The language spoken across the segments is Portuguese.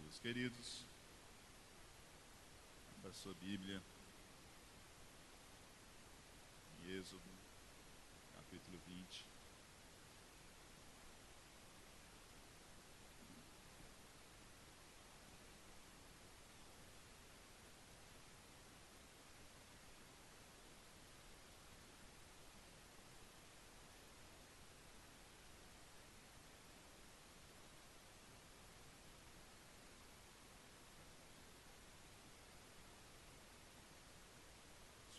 Meus queridos, abra sua Bíblia em Êxodo, capítulo 20.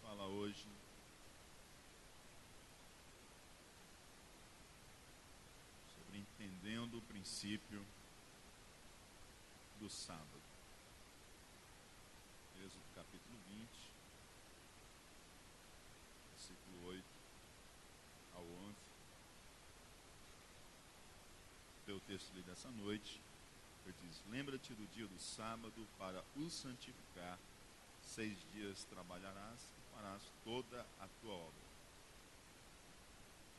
Vamos falar hoje sobre entendendo o princípio do sábado. Êxodo capítulo 20, versículo 8 ao 11. O texto lido essa noite, ele diz: lembra-te do dia do sábado para o santificar. 6 dias trabalharás e farás toda a tua obra.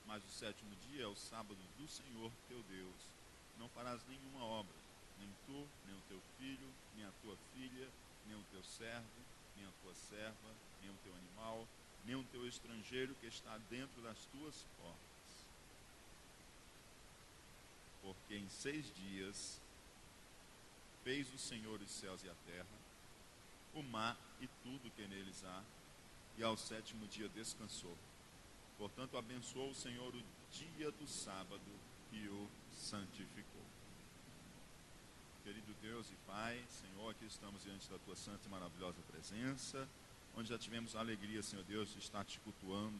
Mas o 7º dia é o sábado do Senhor teu Deus. Não farás nenhuma obra, nem tu, nem o teu filho, nem a tua filha, nem o teu servo, nem a tua serva, nem o teu animal, nem o teu estrangeiro que está dentro das tuas portas. Porque em 6 dias fez o Senhor os céus e a terra, o mar e tudo que neles há, e ao 7º dia descansou. Portanto, abençoou o Senhor o dia do sábado e o santificou. Querido Deus e Pai, Senhor, aqui estamos diante da Tua santa e maravilhosa presença, onde já tivemos a alegria, Senhor Deus, de estar Te cultuando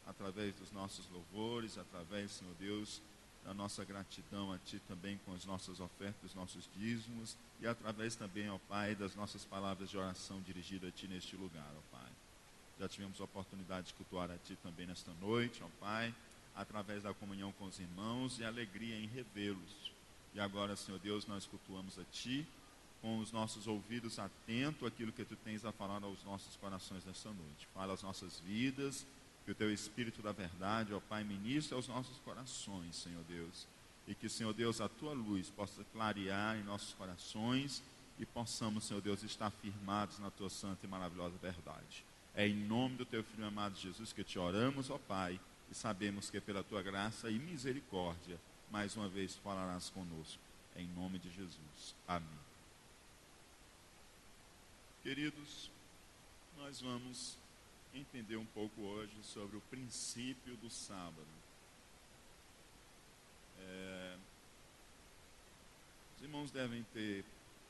através dos nossos louvores, através, Senhor Deus, da nossa gratidão a Ti também com as nossas ofertas, os nossos dízimos, e através também, ó Pai, das nossas palavras de oração dirigidas a Ti neste lugar, ó Pai. Já tivemos a oportunidade de cultuar a Ti também nesta noite, ó Pai, através da comunhão com os irmãos e alegria em revê-los. E agora, Senhor Deus, nós cultuamos a Ti, com os nossos ouvidos atentos àquilo que Tu tens a falar aos nossos corações nesta noite. Fala as nossas vidas, que o Teu Espírito da verdade, ó Pai, ministre aos nossos corações, Senhor Deus. E que, Senhor Deus, a Tua luz possa clarear em nossos corações e possamos, Senhor Deus, estar firmados na Tua santa e maravilhosa verdade. É em nome do Teu Filho amado Jesus que Te oramos, ó Pai, e sabemos que pela Tua graça e misericórdia, mais uma vez falarás conosco. É em nome de Jesus. Amém. Queridos, nós vamos entender um pouco hoje sobre o princípio do sábado. Os irmãos devem ter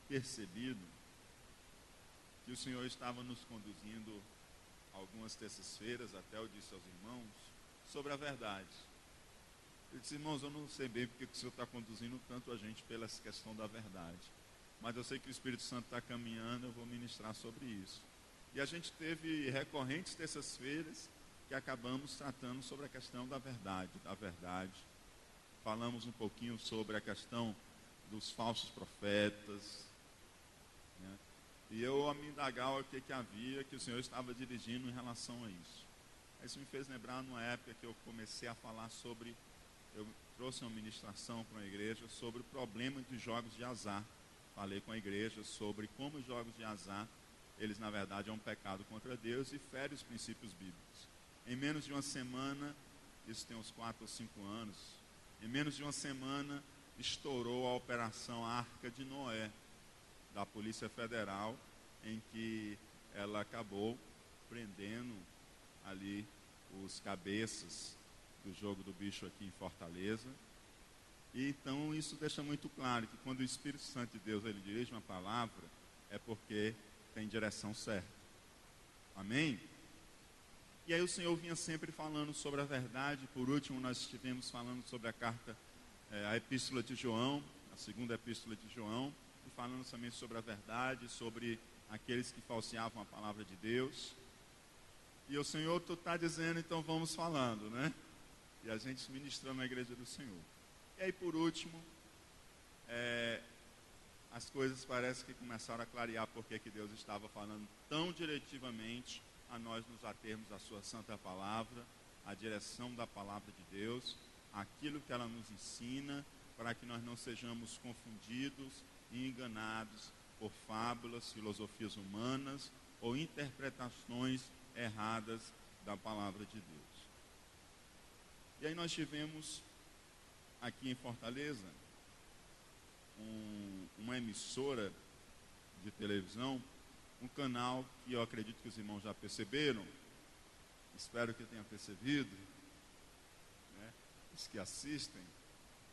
percebido que o Senhor estava nos conduzindo algumas terças-feiras, até eu disse aos irmãos, sobre a verdade. Eu disse: irmãos, eu não sei bem porque o Senhor está conduzindo tanto a gente pela questão da verdade, mas eu sei que o Espírito Santo está caminhando, eu vou ministrar sobre isso. E a gente teve recorrentes terças-feiras que acabamos tratando sobre a questão da verdade, Falamos um pouquinho sobre a questão dos falsos profetas, né? E eu a me indagar o que havia, que o Senhor estava dirigindo em relação a isso. Isso me fez lembrar numa época que eu comecei a falar sobre, eu trouxe uma ministração para a igreja sobre o problema dos jogos de azar. Falei com a igreja sobre como os jogos de azar, eles na verdade é um pecado contra Deus e fere os princípios bíblicos. Em menos de uma semana, isso tem uns 4 ou 5 anos, em menos de uma semana estourou a operação Arca de Noé, da Polícia Federal, em que ela acabou prendendo ali os cabeças do jogo do bicho aqui em Fortaleza. E então isso deixa muito claro que quando o Espírito Santo de Deus ele dirige uma palavra, é porque tem direção certa. Amém? E aí o Senhor vinha sempre falando sobre a verdade. Por último, nós estivemos falando sobre a carta, a epístola de João, a segunda epístola de João, e falando também sobre a verdade, sobre aqueles que falseavam a palavra de Deus. E o Senhor, tu está dizendo, então vamos falando, né? E a gente ministrando na igreja do Senhor. E aí, por último, as coisas parecem que começaram a clarear porque que Deus estava falando tão diretivamente a nós nos atermos à sua santa palavra, a direção da palavra de Deus, aquilo que ela nos ensina para que nós não sejamos confundidos e enganados por fábulas, filosofias humanas ou interpretações erradas da palavra de Deus. E aí nós tivemos aqui em Fortaleza uma emissora de televisão, um canal que eu acredito que os irmãos já perceberam, espero que tenham percebido, né, os que assistem,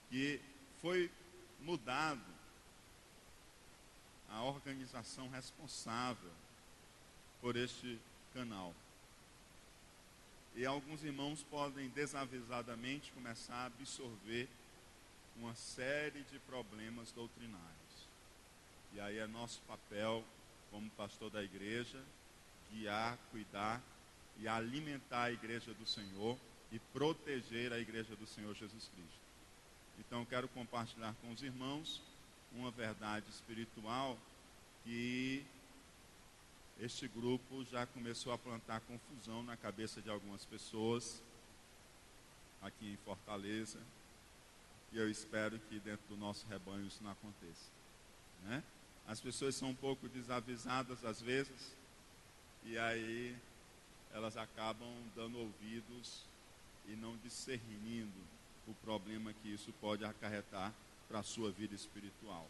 que foi mudado a organização responsável por este canal. E alguns irmãos podem desavisadamente começar a absorver uma série de problemas doutrinários. E aí é nosso papel, como pastor da igreja, guiar, cuidar e alimentar a igreja do Senhor e proteger a igreja do Senhor Jesus Cristo. Então, quero compartilhar com os irmãos uma verdade espiritual que este grupo já começou a plantar confusão na cabeça de algumas pessoas aqui em Fortaleza, e eu espero que dentro do nosso rebanho isso não aconteça, né? As pessoas são um pouco desavisadas às vezes, e aí elas acabam dando ouvidos e não discernindo o problema que isso pode acarretar para a sua vida espiritual.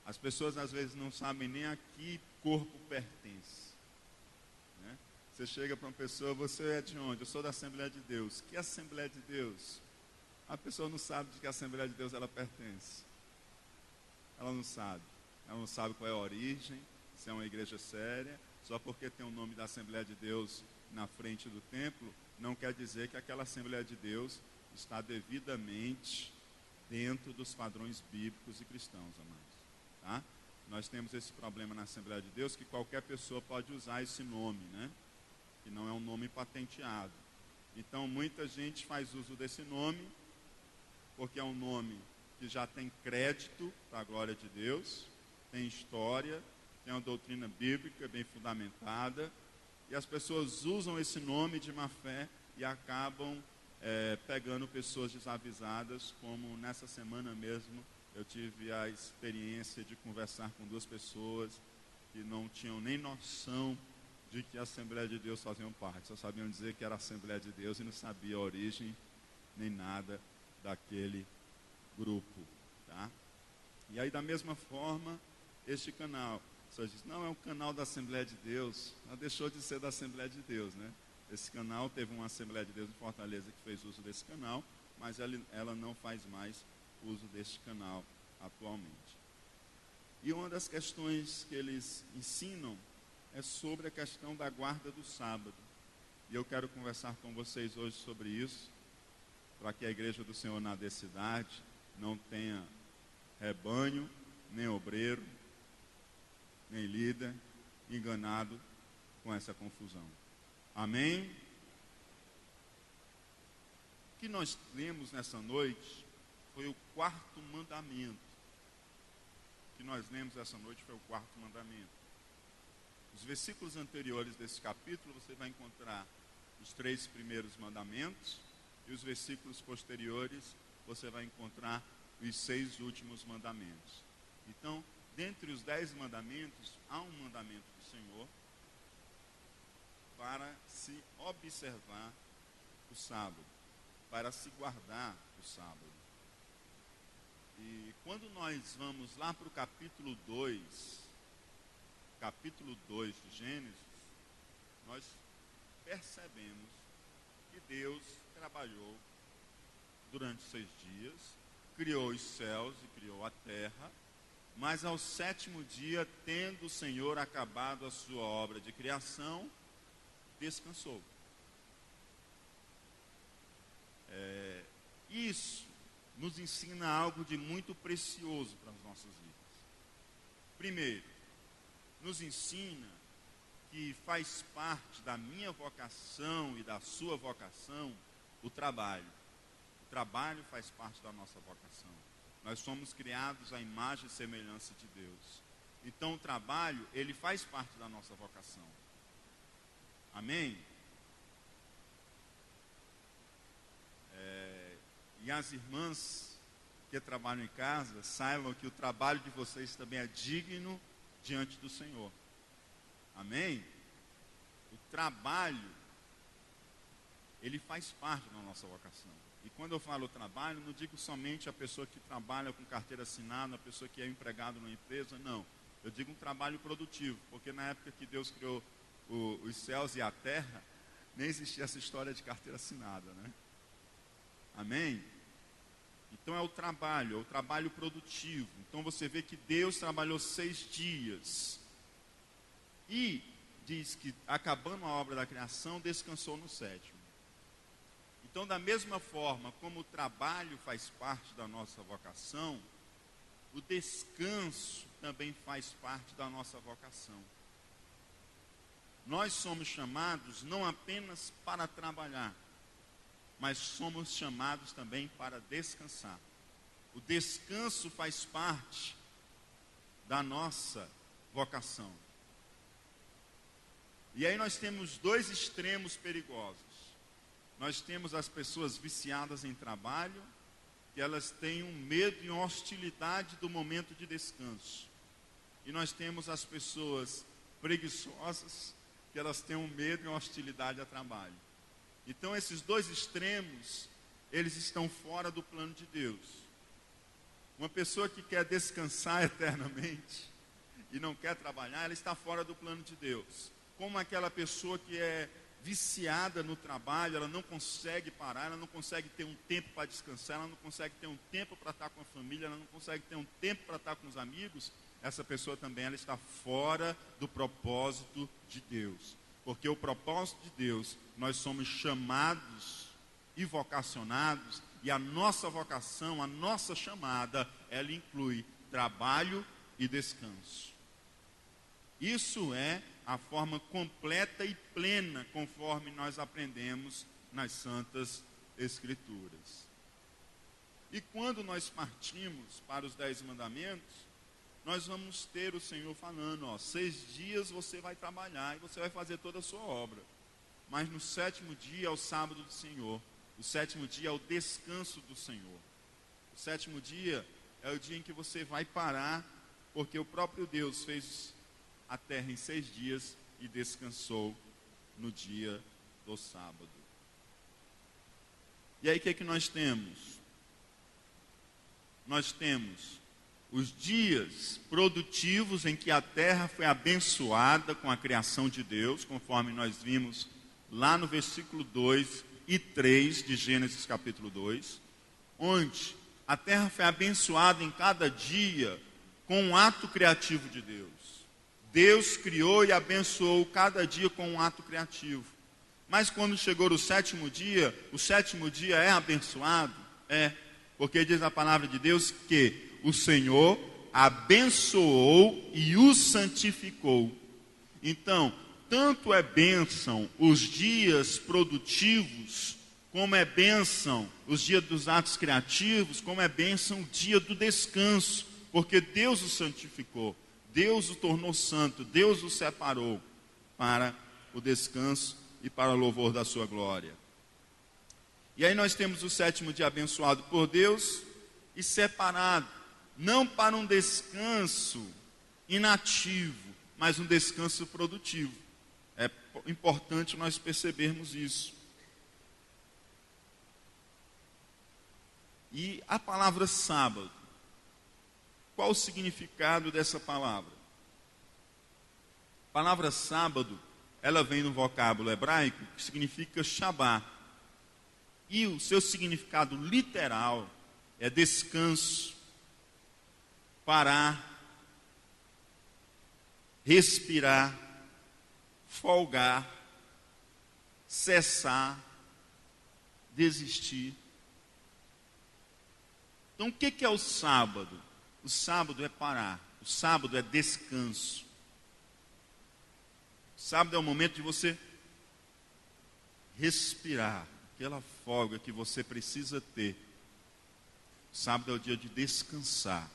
As pessoas às vezes não sabem nem a que corpo pertence, né? Você chega para uma pessoa, você é de onde? Eu sou da Assembleia de Deus. Que Assembleia de Deus? A pessoa não sabe de que Assembleia de Deus ela pertence. Ela não sabe qual é a origem, se é uma igreja séria. Só porque tem o nome da Assembleia de Deus na frente do templo, não quer dizer que aquela Assembleia de Deus está devidamente dentro dos padrões bíblicos e cristãos, amados. Tá? Nós temos esse problema na Assembleia de Deus, que qualquer pessoa pode usar esse nome, né? Que não é um nome patenteado. Então, muita gente faz uso desse nome, porque é um nome que já tem crédito para a glória de Deus, tem história, tem uma doutrina bíblica bem fundamentada, e as pessoas usam esse nome de má fé e acabam pegando pessoas desavisadas, como nessa semana mesmo eu tive a experiência de conversar com duas pessoas que não tinham nem noção de que a Assembleia de Deus faziam parte, só sabiam dizer que era a Assembleia de Deus e não sabia a origem nem nada daquele grupo, tá? E aí da mesma forma, este canal, você diz, não, é um canal da Assembleia de Deus, ela deixou de ser da Assembleia de Deus, né? Esse canal, teve uma Assembleia de Deus em Fortaleza que fez uso desse canal, mas ela não faz mais uso deste canal atualmente. E uma das questões que eles ensinam é sobre a questão da guarda do sábado. E eu quero conversar com vocês hoje sobre isso, para que a igreja do Senhor na cidade não tenha rebanho, nem obreiro, nem líder enganado com essa confusão. Amém? O que nós lemos nessa noite foi o quarto mandamento. O que nós lemos essa noite foi o quarto mandamento. Os versículos anteriores desse capítulo você vai encontrar os 3 primeiros mandamentos, e os versículos posteriores você vai encontrar os 6 últimos mandamentos. Então, dentre os 10 mandamentos, há um mandamento do Senhor para se observar o sábado, para se guardar o sábado. E quando nós vamos lá para o capítulo 2 de Gênesis, nós percebemos que Deus trabalhou durante 6 dias, criou os céus e criou a terra, mas ao 7º dia, tendo o Senhor acabado a sua obra de criação, descansou. Isso nos ensina algo de muito precioso para as nossas vidas. Primeiro, nos ensina que faz parte da minha vocação e da sua vocação o trabalho. O trabalho faz parte da nossa vocação. Nós somos criados à imagem e semelhança de Deus. Então o trabalho, ele faz parte da nossa vocação. Amém? E as irmãs que trabalham em casa, saibam que o trabalho de vocês também é digno diante do Senhor. Amém? O trabalho, ele faz parte da nossa vocação. E quando eu falo trabalho, não digo somente a pessoa que trabalha com carteira assinada, a pessoa que é empregado numa empresa, não. Eu digo um trabalho produtivo, porque na época que Deus criou os céus e a terra, nem existia essa história de carteira assinada, né? Amém? Então é o trabalho produtivo. Então você vê que Deus trabalhou 6 dias. E diz que, acabando a obra da criação, descansou no 7º. Então, da mesma forma como o trabalho faz parte da nossa vocação, o descanso também faz parte da nossa vocação. Nós somos chamados não apenas para trabalhar, mas somos chamados também para descansar. O descanso faz parte da nossa vocação. E aí nós temos 2 extremos perigosos. Nós temos as pessoas viciadas em trabalho, que elas têm um medo e uma hostilidade do momento de descanso. E nós temos as pessoas preguiçosas, que elas têm um medo e uma hostilidade ao trabalho. Então esses 2 extremos, eles estão fora do plano de Deus. Uma pessoa que quer descansar eternamente e não quer trabalhar, ela está fora do plano de Deus. Como aquela pessoa que é viciada no trabalho, ela não consegue parar, ela não consegue ter um tempo para descansar, ela não consegue ter um tempo para estar com a família, ela não consegue ter um tempo para estar com os amigos. Essa pessoa também ela está fora do propósito de Deus. Porque o propósito de Deus, nós somos chamados e vocacionados, e a nossa vocação, a nossa chamada, ela inclui trabalho e descanso. Isso é a forma completa e plena, conforme nós aprendemos nas Santas Escrituras. E quando nós partimos para os 10 mandamentos, nós vamos ter o Senhor falando, 6 dias você vai trabalhar e você vai fazer toda a sua obra. Mas no 7º dia é o sábado do Senhor. O 7º dia é o descanso do Senhor. O 7º dia é o dia em que você vai parar, porque o próprio Deus fez a terra em 6 dias e descansou no dia do sábado. E aí o que é que nós temos? Nós temos os dias produtivos em que a terra foi abençoada com a criação de Deus, conforme nós vimos lá no versículo 2 e 3 de Gênesis capítulo 2, onde a terra foi abençoada em cada dia com um ato criativo de Deus. Deus criou e abençoou cada dia com um ato criativo. Mas quando chegou o 7º dia é abençoado? É, porque diz a palavra de Deus que o Senhor abençoou e o santificou. Então, tanto é bênção os dias produtivos, como é bênção os dias dos atos criativos, como é bênção o dia do descanso, porque Deus o santificou. Deus o tornou santo, Deus o separou para o descanso e para o louvor da sua glória. E aí nós temos o 7º dia abençoado por Deus e separado, não para um descanso inativo, mas um descanso produtivo. É importante nós percebermos isso. E a palavra sábado, qual o significado dessa palavra? A palavra sábado, ela vem no vocábulo hebraico, que significa Shabá. E o seu significado literal é descanso, parar, respirar, folgar, cessar, desistir. Então o que é o sábado? O sábado é parar, o sábado é descanso. O sábado é o momento de você respirar, aquela folga que você precisa ter. O sábado é o dia de descansar.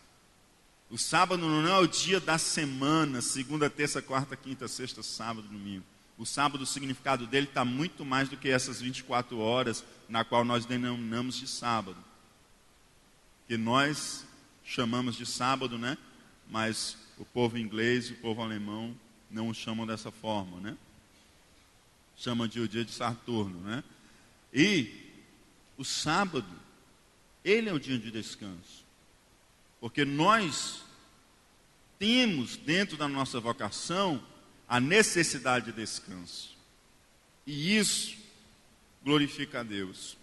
O sábado não é o dia da semana, segunda, terça, quarta, quinta, sexta, sábado, domingo. O sábado, o significado dele está muito mais do que essas 24 horas na qual nós denominamos de sábado. que nós chamamos de sábado, né? Mas o povo inglês e o povo alemão não o chamam dessa forma, né? Chamam de o dia de Saturno, né? E o sábado, ele é o dia de descanso. Porque nós temos dentro da nossa vocação a necessidade de descanso. E isso glorifica a Deus.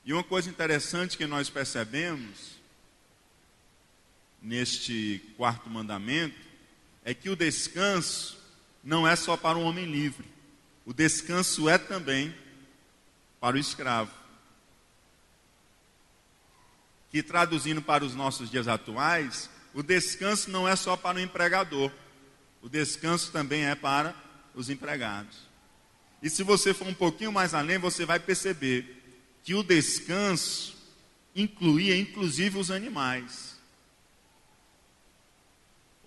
E uma coisa interessante que nós percebemos neste quarto mandamento é que o descanso não é só para o homem livre. O descanso é também para o escravo. Que traduzindo para os nossos dias atuais, o descanso não é só para o empregador. O descanso também é para os empregados. E se você for um pouquinho mais além, você vai perceber que o descanso incluía inclusive os animais.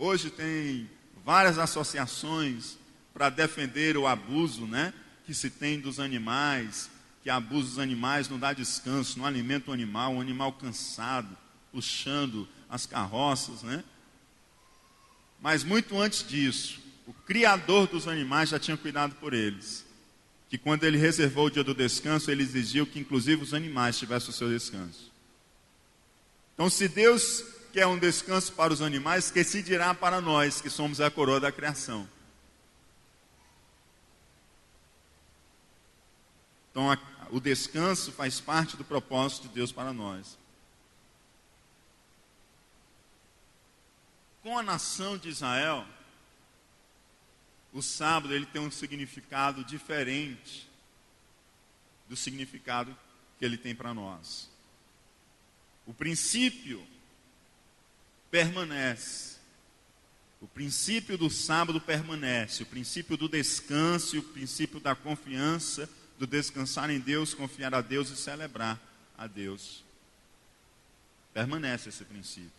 Hoje tem várias associações para defender o abuso, né, que se tem dos animais, que abusa dos animais, não dá descanso, não alimenta o animal, um animal cansado, puxando as carroças, né? Mas muito antes disso, o Criador dos animais já tinha cuidado por eles. Que quando ele reservou o dia do descanso, ele exigiu que inclusive os animais tivessem o seu descanso. Então, se Deus quer um descanso para os animais, que se dirá para nós, que somos a coroa da criação. Então, o descanso faz parte do propósito de Deus para nós. Com a nação de Israel, o sábado ele tem um significado diferente do significado que ele tem para nós. O princípio permanece. O princípio do sábado permanece. O princípio do descanso e o princípio da confiança, do descansar em Deus, confiar a Deus e celebrar a Deus. Permanece esse princípio.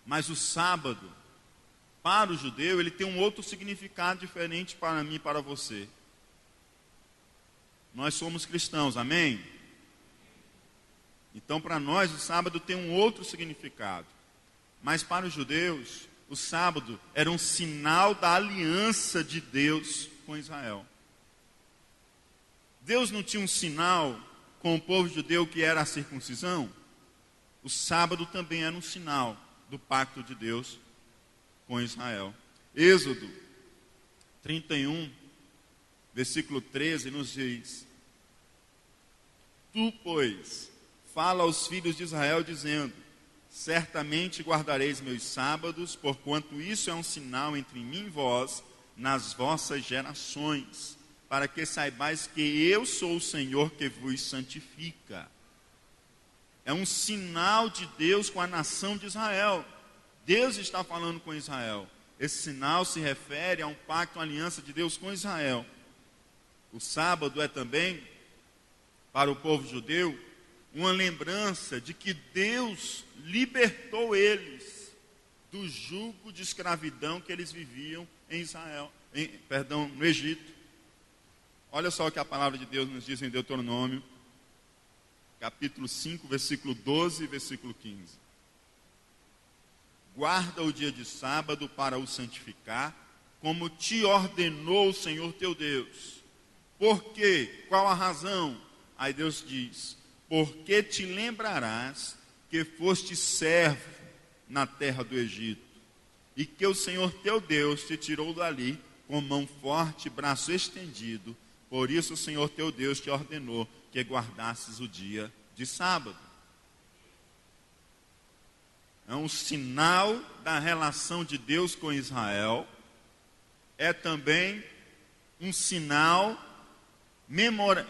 Mas o sábado, para o judeu, ele tem um outro significado diferente para mim e para você. Nós somos cristãos, amém? Então, para nós, o sábado tem um outro significado. Mas para os judeus, o sábado era um sinal da aliança de Deus com Israel. Deus não tinha um sinal com o povo judeu que era a circuncisão? O sábado também era um sinal do pacto de Deus com Israel. Êxodo 31, versículo 13, nos diz: Tu, pois, fala aos filhos de Israel, dizendo: Certamente guardareis meus sábados, porquanto isso é um sinal entre mim e vós, nas vossas gerações, para que saibais que eu sou o Senhor que vos santifica. É um sinal de Deus com a nação de Israel. Deus está falando com Israel. Esse sinal se refere a um pacto, uma aliança de Deus com Israel. O sábado é também, para o povo judeu, uma lembrança de que Deus libertou eles do jugo de escravidão que eles viviam em no Egito. Olha só o que a palavra de Deus nos diz em Deuteronômio, capítulo 5, versículo 12 e versículo 15. Guarda o dia de sábado para o santificar, como te ordenou o Senhor teu Deus. Por quê? Qual a razão? Aí Deus diz: porque te lembrarás que foste servo na terra do Egito, e que o Senhor teu Deus te tirou dali com mão forte e braço estendido. Por isso o Senhor teu Deus te ordenou que guardasses o dia de sábado. É um sinal da relação de Deus com Israel. É também um sinal,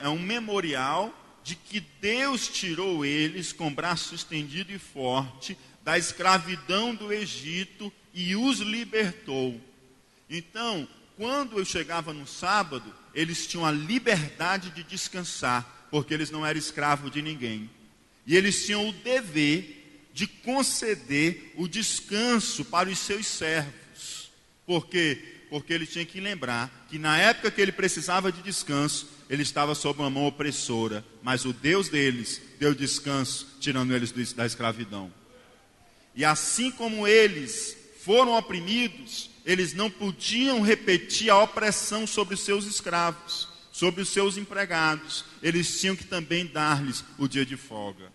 é um memorial de que Deus tirou eles com braço estendido e forte da escravidão do Egito e os libertou. Então, quando eu chegava no sábado, eles tinham a liberdade de descansar, porque eles não eram escravos de ninguém. E eles tinham o dever de conceder o descanso para os seus servos, porque Porque ele tinha que lembrar que na época que ele precisava de descanso, ele estava sob uma mão opressora, mas o Deus deles deu descanso, tirando eles da escravidão. E assim como eles foram oprimidos, eles não podiam repetir a opressão sobre os seus escravos, sobre os seus empregados. Eles tinham que também dar-lhes o dia de folga.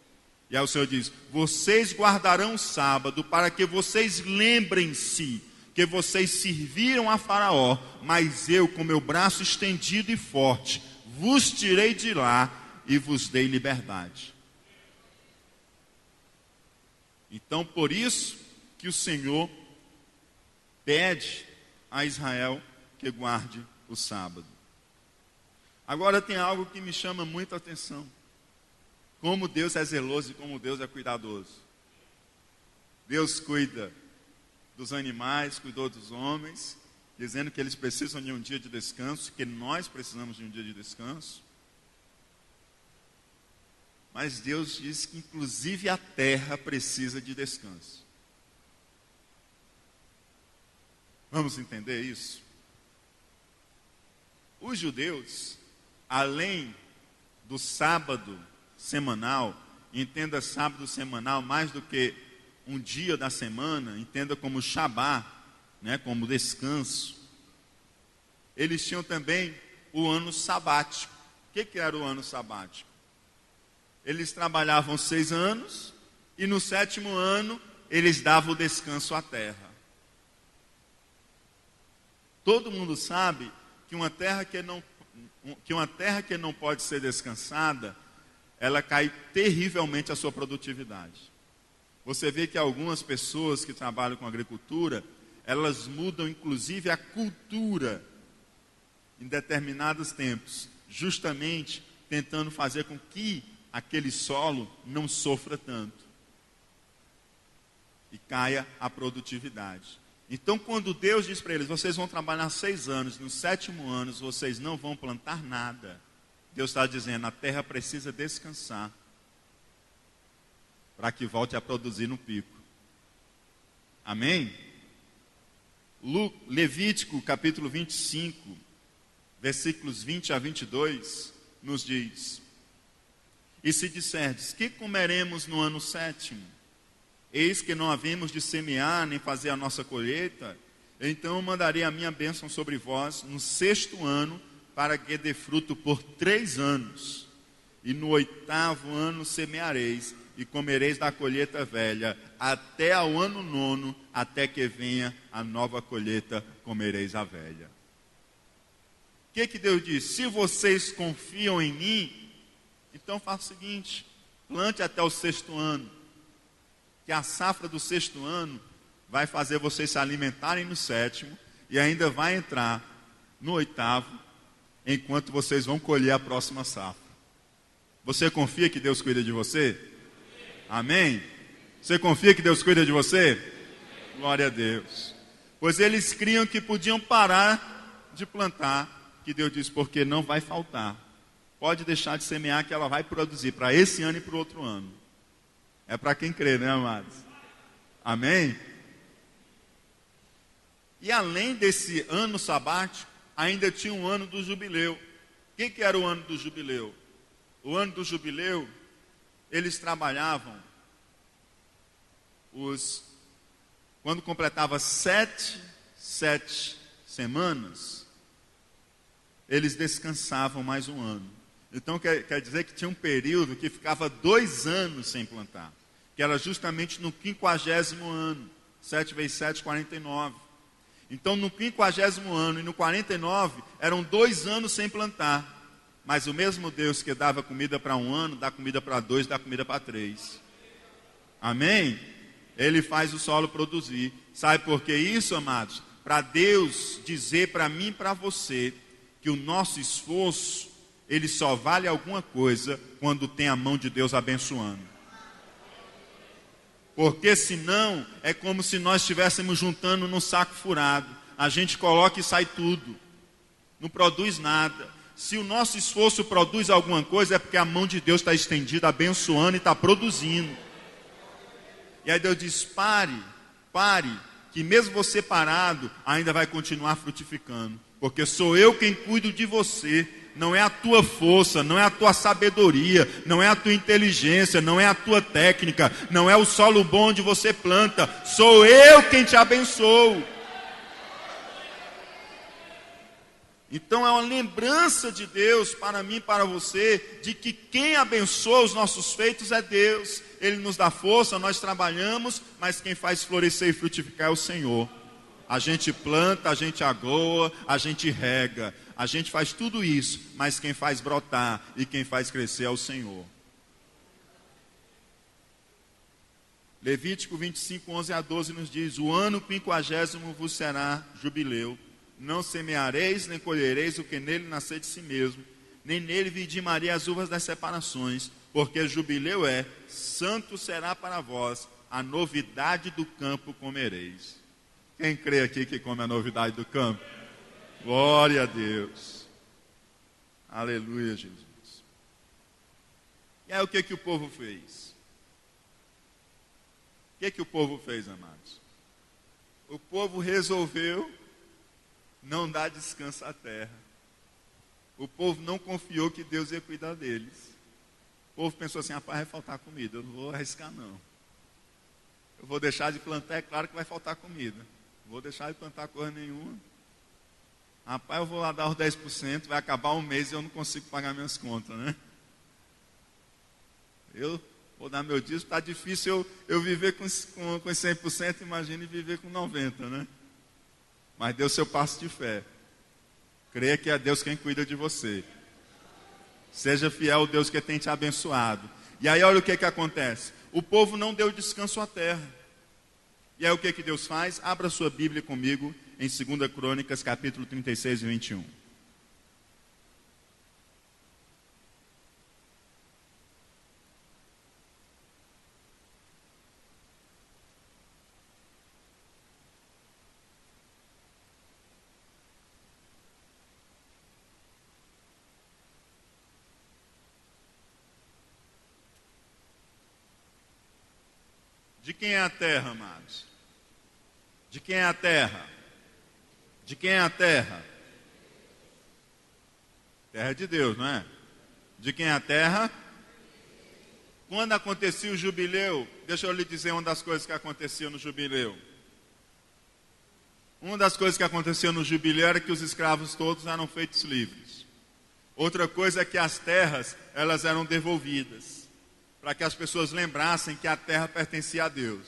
E aí o Senhor diz: vocês guardarão o sábado para que vocês lembrem-se que vocês serviram a Faraó, mas eu, com meu braço estendido e forte, vos tirei de lá e vos dei liberdade. Então, por isso que o Senhor pede a Israel que guarde o sábado. Agora tem algo que me chama muita atenção. Como Deus é zeloso e como Deus é cuidadoso. Deus cuida dos animais, cuidou dos homens, dizendo que eles precisam de um dia de descanso, que nós precisamos de um dia de descanso. Mas Deus diz que inclusive a terra precisa de descanso. Vamos entender isso? Os judeus, além do sábado semanal, entenda sábado semanal mais do que um dia da semana, entenda como Shabá, né, como descanso. Eles tinham também o ano sabático. O que era o ano sabático? Eles trabalhavam 6 anos e no 7º ano eles davam o descanso à terra. Todo mundo sabe que uma terra que não pode ser descansada, ela cai terrivelmente a sua produtividade. Você vê que algumas pessoas que trabalham com agricultura, elas mudam inclusive a cultura em determinados tempos, justamente tentando fazer com que aquele solo não sofra tanto e caia a produtividade. Então, quando Deus diz para eles: vocês vão trabalhar 6 anos, no 7º ano vocês não vão plantar nada, Deus está dizendo: a terra precisa descansar para que volte a produzir no pico. Amém? Levítico capítulo 25, versículos 20 a 22, nos diz: e se disserdes: que comeremos no ano 7º? Eis que não havemos de semear, nem fazer a nossa colheita, então eu mandarei a minha bênção sobre vós no 6º ano, para que dê fruto por 3 anos. E no 8º ano semeareis, e comereis da colheita velha, até ao ano 9, até que venha a nova colheita, comereis a velha. O que Deus diz? Se vocês confiam em mim, então faça o seguinte: plante até o 6º ano, que a safra do 6º ano vai fazer vocês se alimentarem no 7º, e ainda vai entrar no 8º, enquanto vocês vão colher a próxima safra. Você confia que Deus cuida de você? Amém? Você confia que Deus cuida de você? Glória a Deus. Pois eles criam que podiam parar de plantar, que Deus diz: porque não vai faltar. Pode deixar de semear, que ela vai produzir para esse ano e para o outro ano. É para quem crê, né, amados? Amém? E além desse ano sabático, ainda tinha um ano do jubileu. O que era o ano do jubileu? O ano do jubileu, eles trabalhavam quando completava 7 semanas, eles descansavam mais um ano. Então quer dizer que tinha um período que ficava 2 anos sem plantar, que era justamente no 50º ano. 7 vezes 7, 49. Então no 50º ano e no 49 eram 2 anos sem plantar. Mas o mesmo Deus que dava comida para 1 ano, dá comida para 2, dá comida para 3. Amém? Ele faz o solo produzir. Sabe por que isso, amados? Para Deus dizer para mim e para você que o nosso esforço, ele só vale alguma coisa quando tem a mão de Deus abençoando. Porque senão é como se nós estivéssemos juntando num saco furado. A gente coloca e sai tudo. Não produz nada. Se o nosso esforço produz alguma coisa, é porque a mão de Deus está estendida, abençoando e está produzindo. E aí Deus diz: pare, que mesmo você parado, ainda vai continuar frutificando. Porque sou eu quem cuido de você. Não é a tua força, não é a tua sabedoria, não é a tua inteligência, não é a tua técnica, não é o solo bom onde você planta. Sou eu quem te abençoo. Então é uma lembrança de Deus para mim e para você, de que quem abençoa os nossos feitos é Deus. Ele nos dá força, nós trabalhamos, mas quem faz florescer e frutificar é o Senhor. A gente planta, a gente agoa, a gente rega, a gente faz tudo isso, mas quem faz brotar e quem faz crescer é o Senhor. Levítico 25, 11 a 12 nos diz: o ano 50º vos será jubileu. Não semeareis, nem colhereis o que nele nascer de si mesmo, nem nele vidimarei as uvas das separações, porque jubileu é, santo será para vós, a novidade do campo comereis. Quem crê aqui que come a novidade do campo? Glória a Deus. Aleluia, Jesus. E aí o que o povo fez? O que o povo fez, amados? O povo resolveu não dar descanso à terra. O povo não confiou que Deus ia cuidar deles. O povo pensou assim: rapaz, vai faltar comida, eu não vou arriscar não. Eu vou deixar de plantar, é claro que vai faltar comida. Não vou deixar de plantar coisa nenhuma. Rapaz, eu vou lá dar os 10%, vai acabar um mês e eu não consigo pagar minhas contas, né? Eu vou dar meu dízimo, está difícil eu viver com 100%, imagine viver com 90%, né? Mas dê o seu passo de fé. Creia que é Deus quem cuida de você. Seja fiel ao Deus que tem te abençoado. E aí olha o que acontece. O povo não deu descanso à terra. E aí o que Deus faz? Abra sua Bíblia comigo em 2 Crônicas, capítulo 36 e 21. De quem é a terra, amados? De quem é a terra? De quem é a terra? Terra de Deus, não é? De quem é a terra? Quando acontecia o jubileu, deixa eu lhe dizer uma das coisas que acontecia no jubileu. Uma das coisas que acontecia no jubileu era que os escravos todos eram feitos livres. Outra coisa é que as terras, elas eram devolvidas, para que as pessoas lembrassem que a terra pertencia a Deus.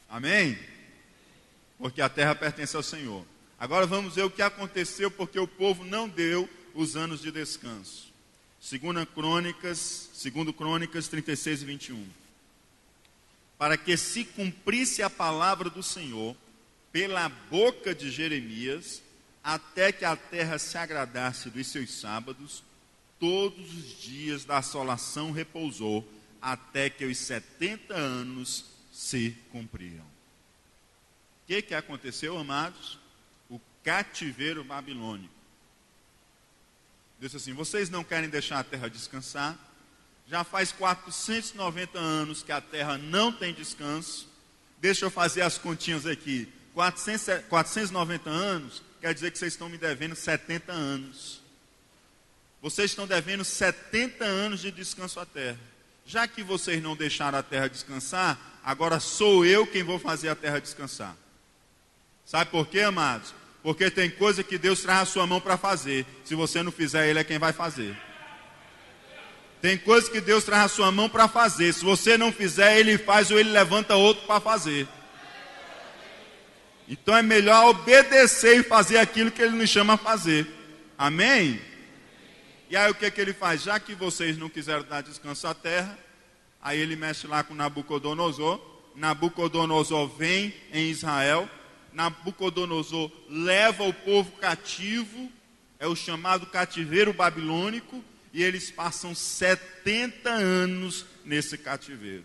Amém? Porque a terra pertence ao Senhor. Agora vamos ver o que aconteceu porque o povo não deu os anos de descanso. 2 Crônicas 36 e 21. Para que se cumprisse a palavra do Senhor pela boca de Jeremias, até que a terra se agradasse dos seus sábados, todos os dias da assolação repousou, até que os 70 anos se cumpriam. O que aconteceu, amados? O cativeiro babilônico. Disse assim: vocês não querem deixar a terra descansar? Já faz 490 anos que a terra não tem descanso. Deixa eu fazer as continhas aqui. 490 anos quer dizer que vocês estão me devendo 70 anos. Vocês estão devendo 70 anos de descanso à terra. Já que vocês não deixaram a terra descansar, agora sou eu quem vou fazer a terra descansar. Sabe por quê, amados? Porque tem coisa que Deus traz a sua mão para fazer. Se você não fizer, Ele é quem vai fazer. Tem coisa que Deus traz a sua mão para fazer. Se você não fizer, Ele faz ou Ele levanta outro para fazer. Então é melhor obedecer e fazer aquilo que Ele nos chama a fazer. Amém? E aí o que Ele faz? Já que vocês não quiseram dar descanso à terra, aí Ele mexe lá com Nabucodonosor. Nabucodonosor vem em Israel. Nabucodonosor leva o povo cativo, é o chamado cativeiro babilônico, e eles passam 70 anos nesse cativeiro.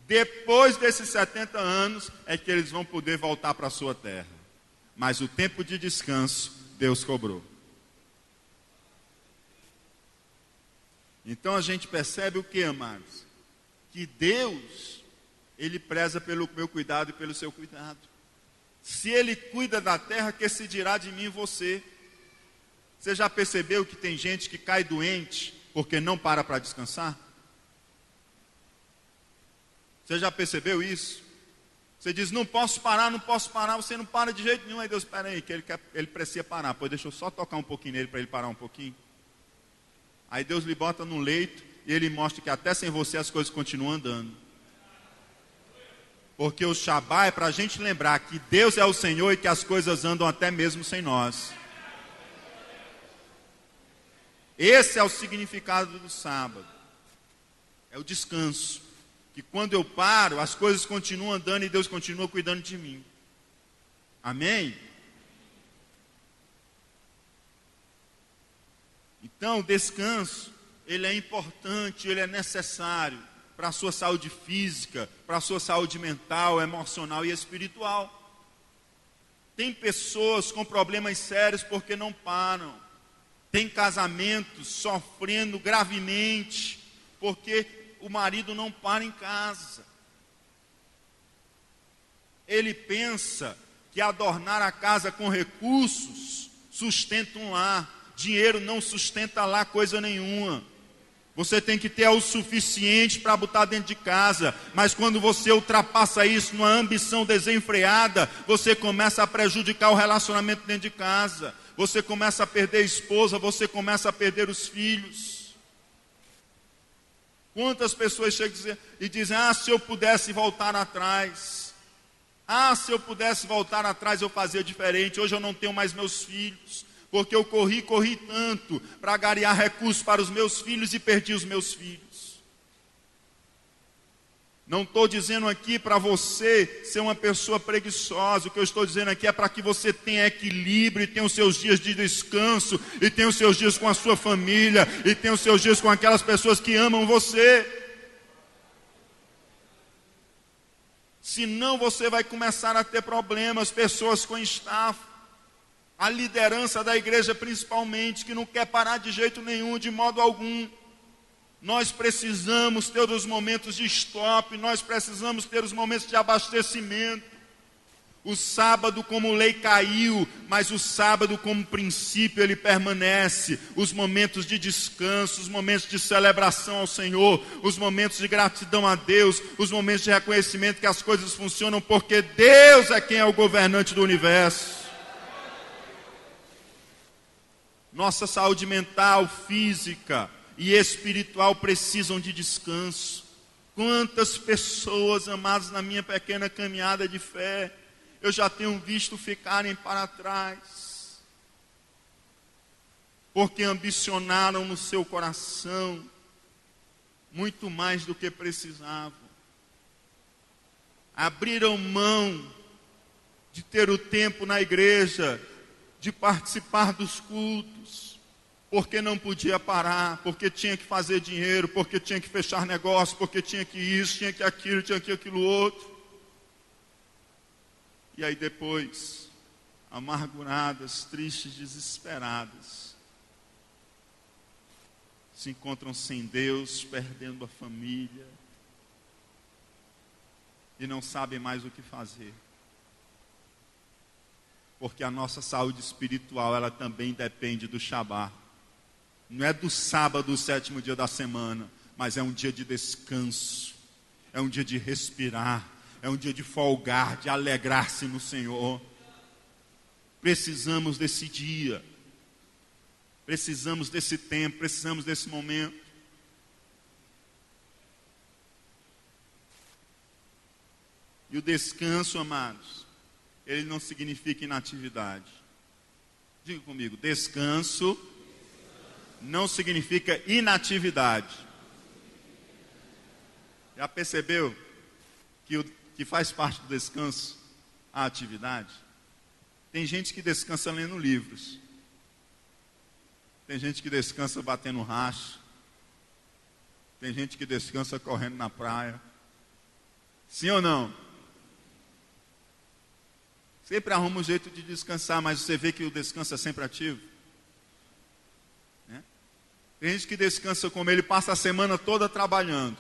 Depois desses 70 anos é que eles vão poder voltar para a sua terra. Mas o tempo de descanso, Deus cobrou. Então a gente percebe o que, amados? Que Deus, Ele preza pelo meu cuidado e pelo seu cuidado. Se Ele cuida da terra, que se dirá de mim e você? Você já percebeu que tem gente que cai doente porque não para descansar? Você já percebeu isso? Você diz, não posso parar, você não para de jeito nenhum. Aí Deus, espera aí, que ele precisa parar. Pois deixa eu só tocar um pouquinho nele para ele parar um pouquinho. Aí Deus lhe bota no leito e Ele mostra que até sem você as coisas continuam andando. Porque o Shabá é para a gente lembrar que Deus é o Senhor e que as coisas andam até mesmo sem nós. Esse é o significado do sábado. É o descanso. Que quando eu paro, as coisas continuam andando e Deus continua cuidando de mim. Amém? Então, o descanso, ele é importante, ele é necessário para a sua saúde física, para a sua saúde mental, emocional e espiritual. Tem pessoas com problemas sérios porque não param. Tem casamentos sofrendo gravemente porque o marido não para em casa. Ele pensa que adornar a casa com recursos sustenta um lar. Dinheiro não sustenta lá coisa nenhuma. Você tem que ter o suficiente para botar dentro de casa. Mas quando você ultrapassa isso numa ambição desenfreada, você começa a prejudicar o relacionamento dentro de casa. Você começa a perder a esposa, você começa a perder os filhos. Quantas pessoas chegam e dizem, se eu pudesse voltar atrás. Se eu pudesse voltar atrás eu fazia diferente. Hoje eu não tenho mais meus filhos. Porque eu corri tanto para garear recursos para os meus filhos e perdi os meus filhos. Não estou dizendo aqui para você ser uma pessoa preguiçosa. O que eu estou dizendo aqui é para que você tenha equilíbrio e tenha os seus dias de descanso, e tenha os seus dias com a sua família, e tenha os seus dias com aquelas pessoas que amam você. Senão você vai começar a ter problemas, pessoas com staff, a liderança da igreja principalmente, que não quer parar de jeito nenhum, de modo algum. Nós precisamos ter os momentos de stop, nós precisamos ter os momentos de abastecimento. O sábado como lei caiu, mas o sábado como princípio ele permanece. Os momentos de descanso, os momentos de celebração ao Senhor, os momentos de gratidão a Deus, os momentos de reconhecimento que as coisas funcionam porque Deus é quem é o governante do universo. Nossa saúde mental, física e espiritual precisam de descanso. Quantas pessoas, amadas, na minha pequena caminhada de fé, eu já tenho visto ficarem para trás, porque ambicionaram no seu coração muito mais do que precisavam. Abriram mão de ter o tempo na igreja, de participar dos cultos, porque não podia parar, porque tinha que fazer dinheiro, porque tinha que fechar negócio, porque tinha que isso, tinha que aquilo, tinha que aquilo outro. E aí depois, amarguradas, tristes, desesperadas, se encontram sem Deus, perdendo a família, e não sabem mais o que fazer. Porque a nossa saúde espiritual, ela também depende do Shabá. Não é do sábado, o 7º dia da semana, mas é um dia de descanso, é um dia de respirar, é um dia de folgar, de alegrar-se no Senhor. Precisamos desse dia, precisamos desse tempo, precisamos desse momento. E o descanso, amados, ele não significa inatividade. Diga comigo, descanso não significa inatividade. Já percebeu que faz parte do descanso a atividade? Tem gente que descansa lendo livros. Tem gente que descansa batendo racha. Tem gente que descansa correndo na praia. Sim ou não? Sempre arruma um jeito de descansar, mas você vê que o descanso é sempre ativo. Tem gente que descansa como ele passa a semana toda trabalhando.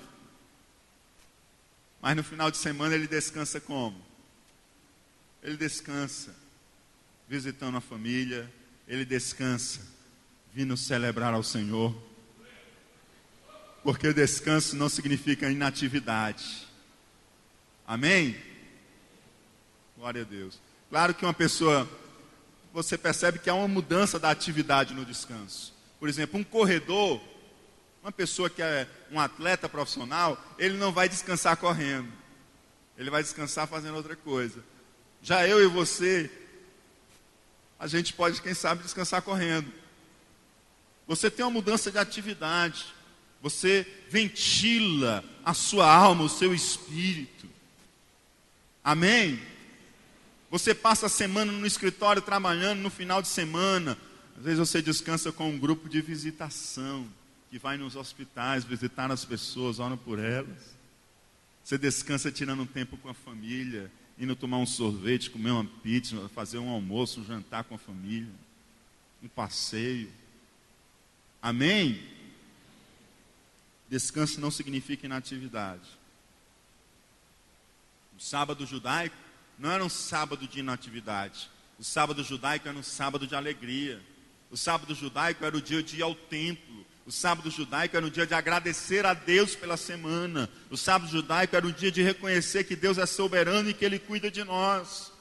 Mas no final de semana ele descansa como? Ele descansa visitando a família, ele descansa vindo celebrar ao Senhor. Porque descanso não significa inatividade. Amém? Glória a Deus. Claro que uma pessoa, você percebe que há uma mudança da atividade no descanso. Por exemplo, um corredor, uma pessoa que é um atleta profissional, ele não vai descansar correndo. Ele vai descansar fazendo outra coisa. Já eu e você, a gente pode, quem sabe, descansar correndo. Você tem uma mudança de atividade. Você ventila a sua alma, o seu espírito. Amém? Você passa a semana no escritório trabalhando, no final de semana. Às vezes você descansa com um grupo de visitação, que vai nos hospitais visitar as pessoas, ora por elas. Você descansa tirando um tempo com a família, indo tomar um sorvete, comer uma pizza, fazer um almoço, um jantar com a família, um passeio. Amém? Descanso não significa inatividade. O sábado judaico não era um sábado de inatividade. O sábado judaico era um sábado de alegria. O sábado judaico era o dia de ir ao templo. O sábado judaico era o dia de agradecer a Deus pela semana. O sábado judaico era o dia de reconhecer que Deus é soberano e que Ele cuida de nós.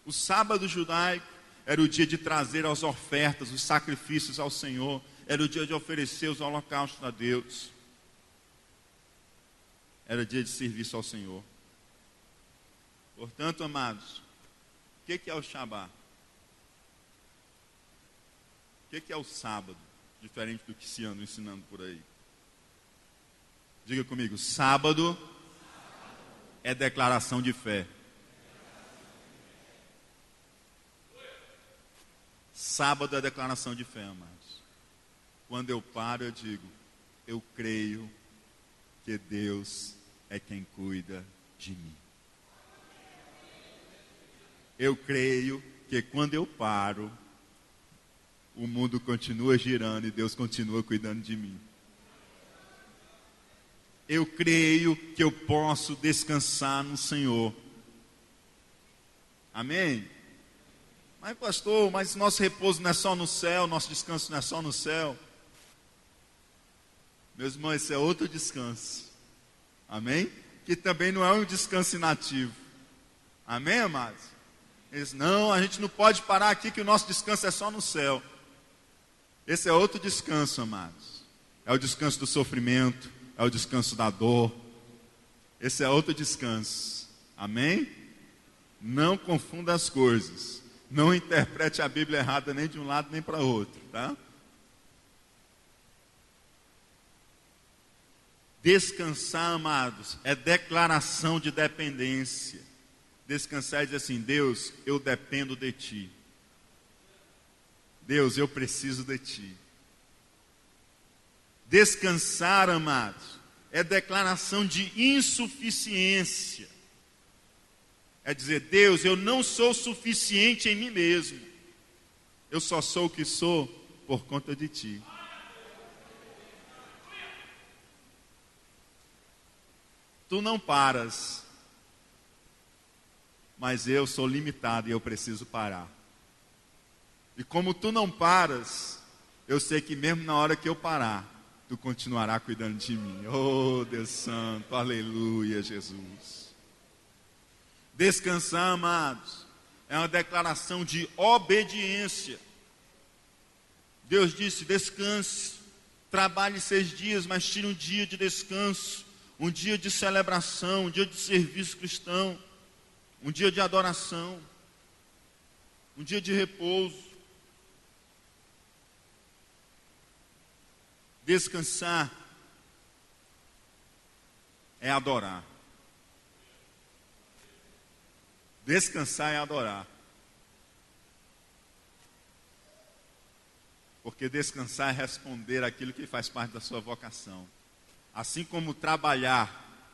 O sábado judaico era o dia de trazer as ofertas, os sacrifícios ao Senhor. Era o dia de oferecer os holocaustos a Deus. Era dia de serviço ao Senhor. Portanto, amados, o que é o Shabá? O que é o sábado? Diferente do que se anda ensinando por aí. Diga comigo, sábado é declaração de fé. Sábado é declaração de fé, amados. Quando eu paro, eu digo, eu creio que Deus é quem cuida de mim. Eu creio que quando eu paro, o mundo continua girando e Deus continua cuidando de mim. Eu creio que eu posso descansar no Senhor. Amém? Mas pastor, mas nosso repouso não é só no céu, nosso descanso não é só no céu. Meus irmãos, esse é outro descanso. Amém? Que também não é um descanso inativo. Amém, amados? Eles, não, a gente não pode parar aqui que o nosso descanso é só no céu. Esse é outro descanso, amados. É o descanso do sofrimento, é o descanso da dor. Esse é outro descanso. Amém? Não confunda as coisas. Não interprete a Bíblia errada nem de um lado nem para outro, tá? Descansar, amados, é declaração de dependência. Descansar é dizer assim, Deus, eu dependo de Ti. Deus, eu preciso de Ti. Descansar, amados, é declaração de insuficiência. É dizer, Deus, eu não sou suficiente em mim mesmo. Eu só sou o que sou por conta de Ti. Tu não paras, mas eu sou limitado e eu preciso parar. E como tu não paras, eu sei que mesmo na hora que eu parar, tu continuará cuidando de mim. Oh, Deus Santo, aleluia, Jesus. Descansar, amados, é uma declaração de obediência. Deus disse, descanse, trabalhe 6 dias, mas tire um dia de descanso, um dia de celebração, um dia de serviço cristão, um dia de adoração, um dia de repouso. Descansar é adorar. Descansar é adorar. Porque descansar é responder aquilo que faz parte da sua vocação. Assim como trabalhar,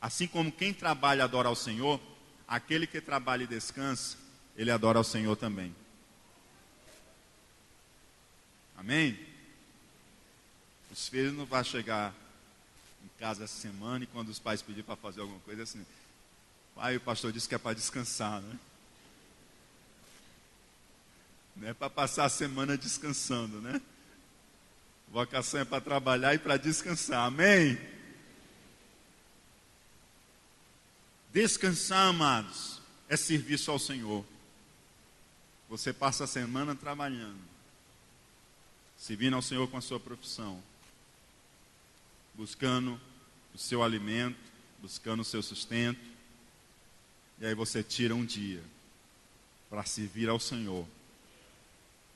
assim como quem trabalha adora ao Senhor, aquele que trabalha e descansa, ele adora ao Senhor também. Amém? Os filhos não vão chegar em casa essa semana, e quando os pais pediram para fazer alguma coisa, assim, pai, o pastor disse que é para descansar, né? Não é para passar a semana descansando, né? Vocação é para trabalhar e para descansar, amém? Descansar, amados, é serviço ao Senhor. Você passa a semana trabalhando, servindo ao Senhor com a sua profissão, buscando o seu alimento, buscando o seu sustento, e aí você tira um dia para servir ao Senhor,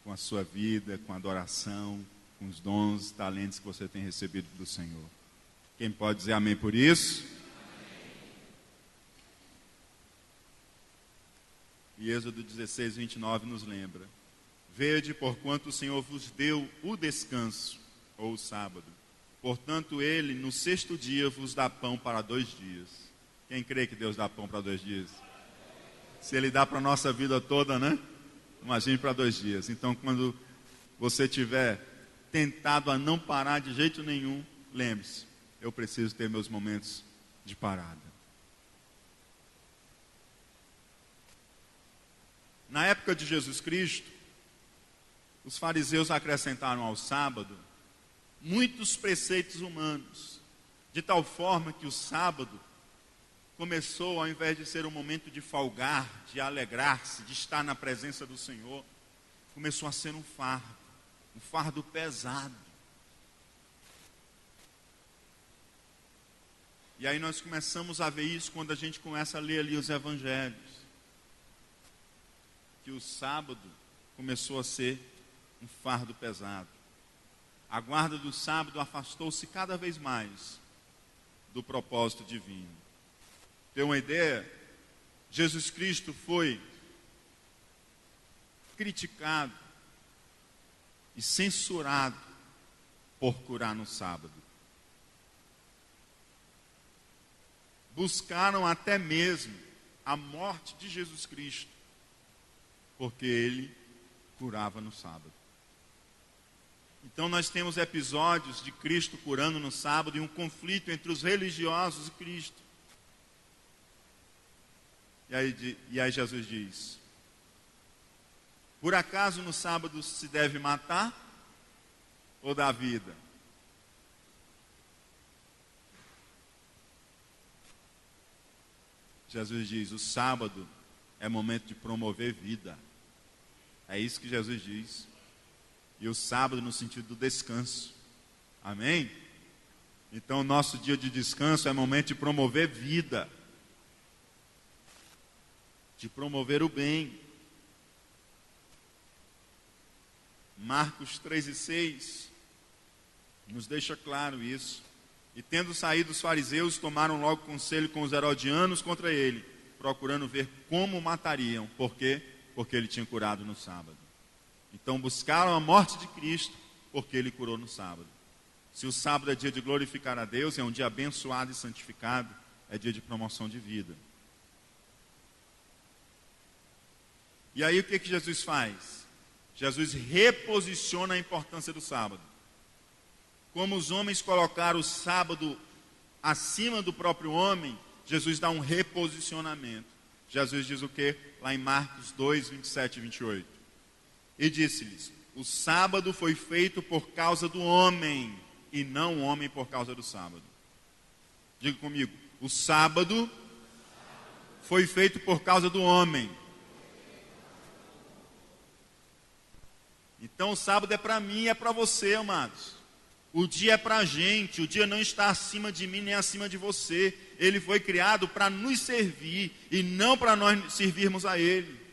com a sua vida, com a adoração, com os dons e talentos que você tem recebido do Senhor. Quem pode dizer amém por isso? Amém. E Êxodo 16, 29 nos lembra: vede, porquanto o Senhor vos deu o descanso, ou o sábado. Portanto, ele, no sexto dia, vos dá pão para 2 dias. Quem crê que Deus dá pão para 2 dias? Se Ele dá para a nossa vida toda, né? Imagine para 2 dias. Então, quando você tiver tentado a não parar de jeito nenhum, lembre-se, eu preciso ter meus momentos de parada. Na época de Jesus Cristo, os fariseus acrescentaram ao sábado muitos preceitos humanos, de tal forma que o sábado começou, ao invés de ser um momento de folgar, de alegrar-se, de estar na presença do Senhor, começou a ser um fardo pesado. E aí nós começamos a ver isso quando a gente começa a ler ali os evangelhos, que o sábado começou a ser um fardo pesado. A guarda do sábado afastou-se cada vez mais do propósito divino. Tem uma ideia? Jesus Cristo foi criticado e censurado por curar no sábado. Buscaram até mesmo a morte de Jesus Cristo, porque ele curava no sábado. Então nós temos episódios de Cristo curando no sábado e um conflito entre os religiosos e Cristo. E aí Jesus diz: por acaso no sábado se deve matar ou dar vida? Jesus diz: o sábado é momento de promover vida. É isso que Jesus diz. E o sábado no sentido do descanso. Amém? Então o nosso dia de descanso é momento de promover vida, de promover o bem. Marcos 3:6 nos deixa claro isso. E tendo saído os fariseus, tomaram logo conselho com os herodianos contra ele, procurando ver como o matariam. Por quê? Porque ele tinha curado no sábado. Então buscaram a morte de Cristo, porque ele curou no sábado. Se o sábado é dia de glorificar a Deus, é um dia abençoado e santificado, é dia de promoção de vida. E aí o que Jesus faz? Jesus reposiciona a importância do sábado. Como os homens colocaram o sábado acima do próprio homem, Jesus dá um reposicionamento. Jesus diz o quê? Lá em Marcos 2, 27 e 28. E disse-lhes: o sábado foi feito por causa do homem, e não o homem por causa do sábado. Diga comigo: o sábado foi feito por causa do homem. Então o sábado é para mim e é para você, amados. O dia é para a gente, o dia não está acima de mim nem acima de você. Ele foi criado para nos servir e não para nós servirmos a Ele.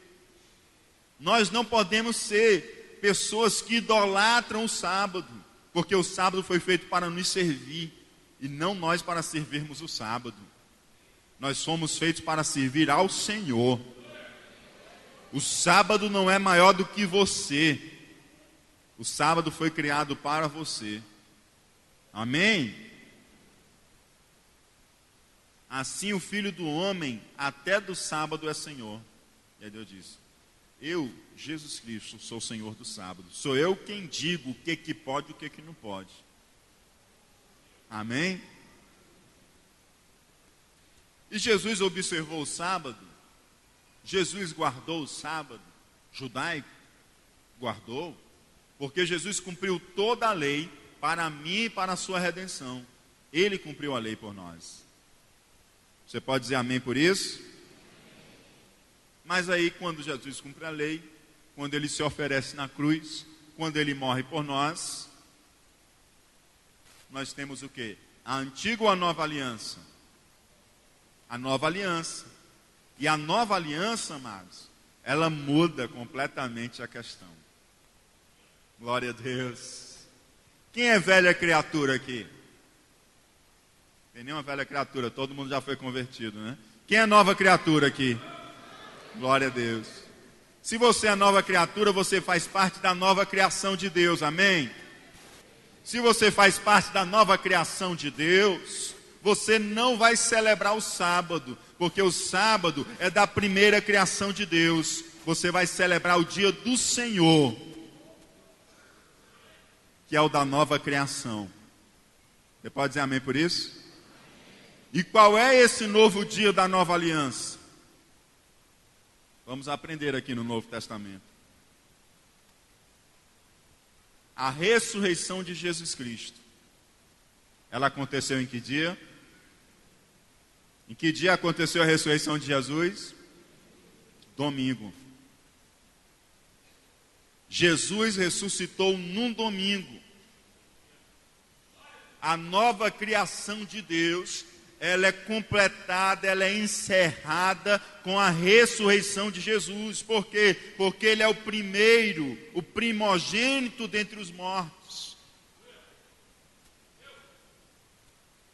Nós não podemos ser pessoas que idolatram o sábado, porque o sábado foi feito para nos servir e não nós para servirmos o sábado. Nós somos feitos para servir ao Senhor. O sábado não é maior do que você. O sábado foi criado para você. Amém? Assim o Filho do Homem até do sábado é Senhor. E aí Deus diz: eu, Jesus Cristo, sou o Senhor do sábado. Sou eu quem digo o que pode e o que não pode. Amém? E Jesus observou o sábado, Jesus guardou o sábado judaico, guardou, porque Jesus cumpriu toda a lei para mim e para a sua redenção. Ele cumpriu a lei por nós. Você pode dizer amém por isso? Mas aí, quando Jesus cumpre a lei, quando ele se oferece na cruz, quando ele morre por nós, nós temos o quê? A antiga ou a nova aliança? A nova aliança. E a nova aliança, amados, ela muda completamente a questão. Glória a Deus. Quem é velha criatura aqui? Tem nenhuma velha criatura, todo mundo já foi convertido, né? Quem é nova criatura aqui? Glória a Deus. Se você é nova criatura, você faz parte da nova criação de Deus, amém? Se você faz parte da nova criação de Deus, você não vai celebrar o sábado, porque o sábado é da primeira criação de Deus. Você vai celebrar o dia do Senhor, que é o da nova criação. Você pode dizer amém por isso? E qual é esse novo dia da nova aliança? Vamos aprender aqui no Novo Testamento. A ressurreição de Jesus Cristo. Ela aconteceu em que dia? Em que dia aconteceu a ressurreição de Jesus? Domingo. Jesus ressuscitou num domingo. A nova criação de Deus, ela é completada, ela é encerrada com a ressurreição de Jesus. Por quê? Porque ele é o primeiro, o primogênito dentre os mortos.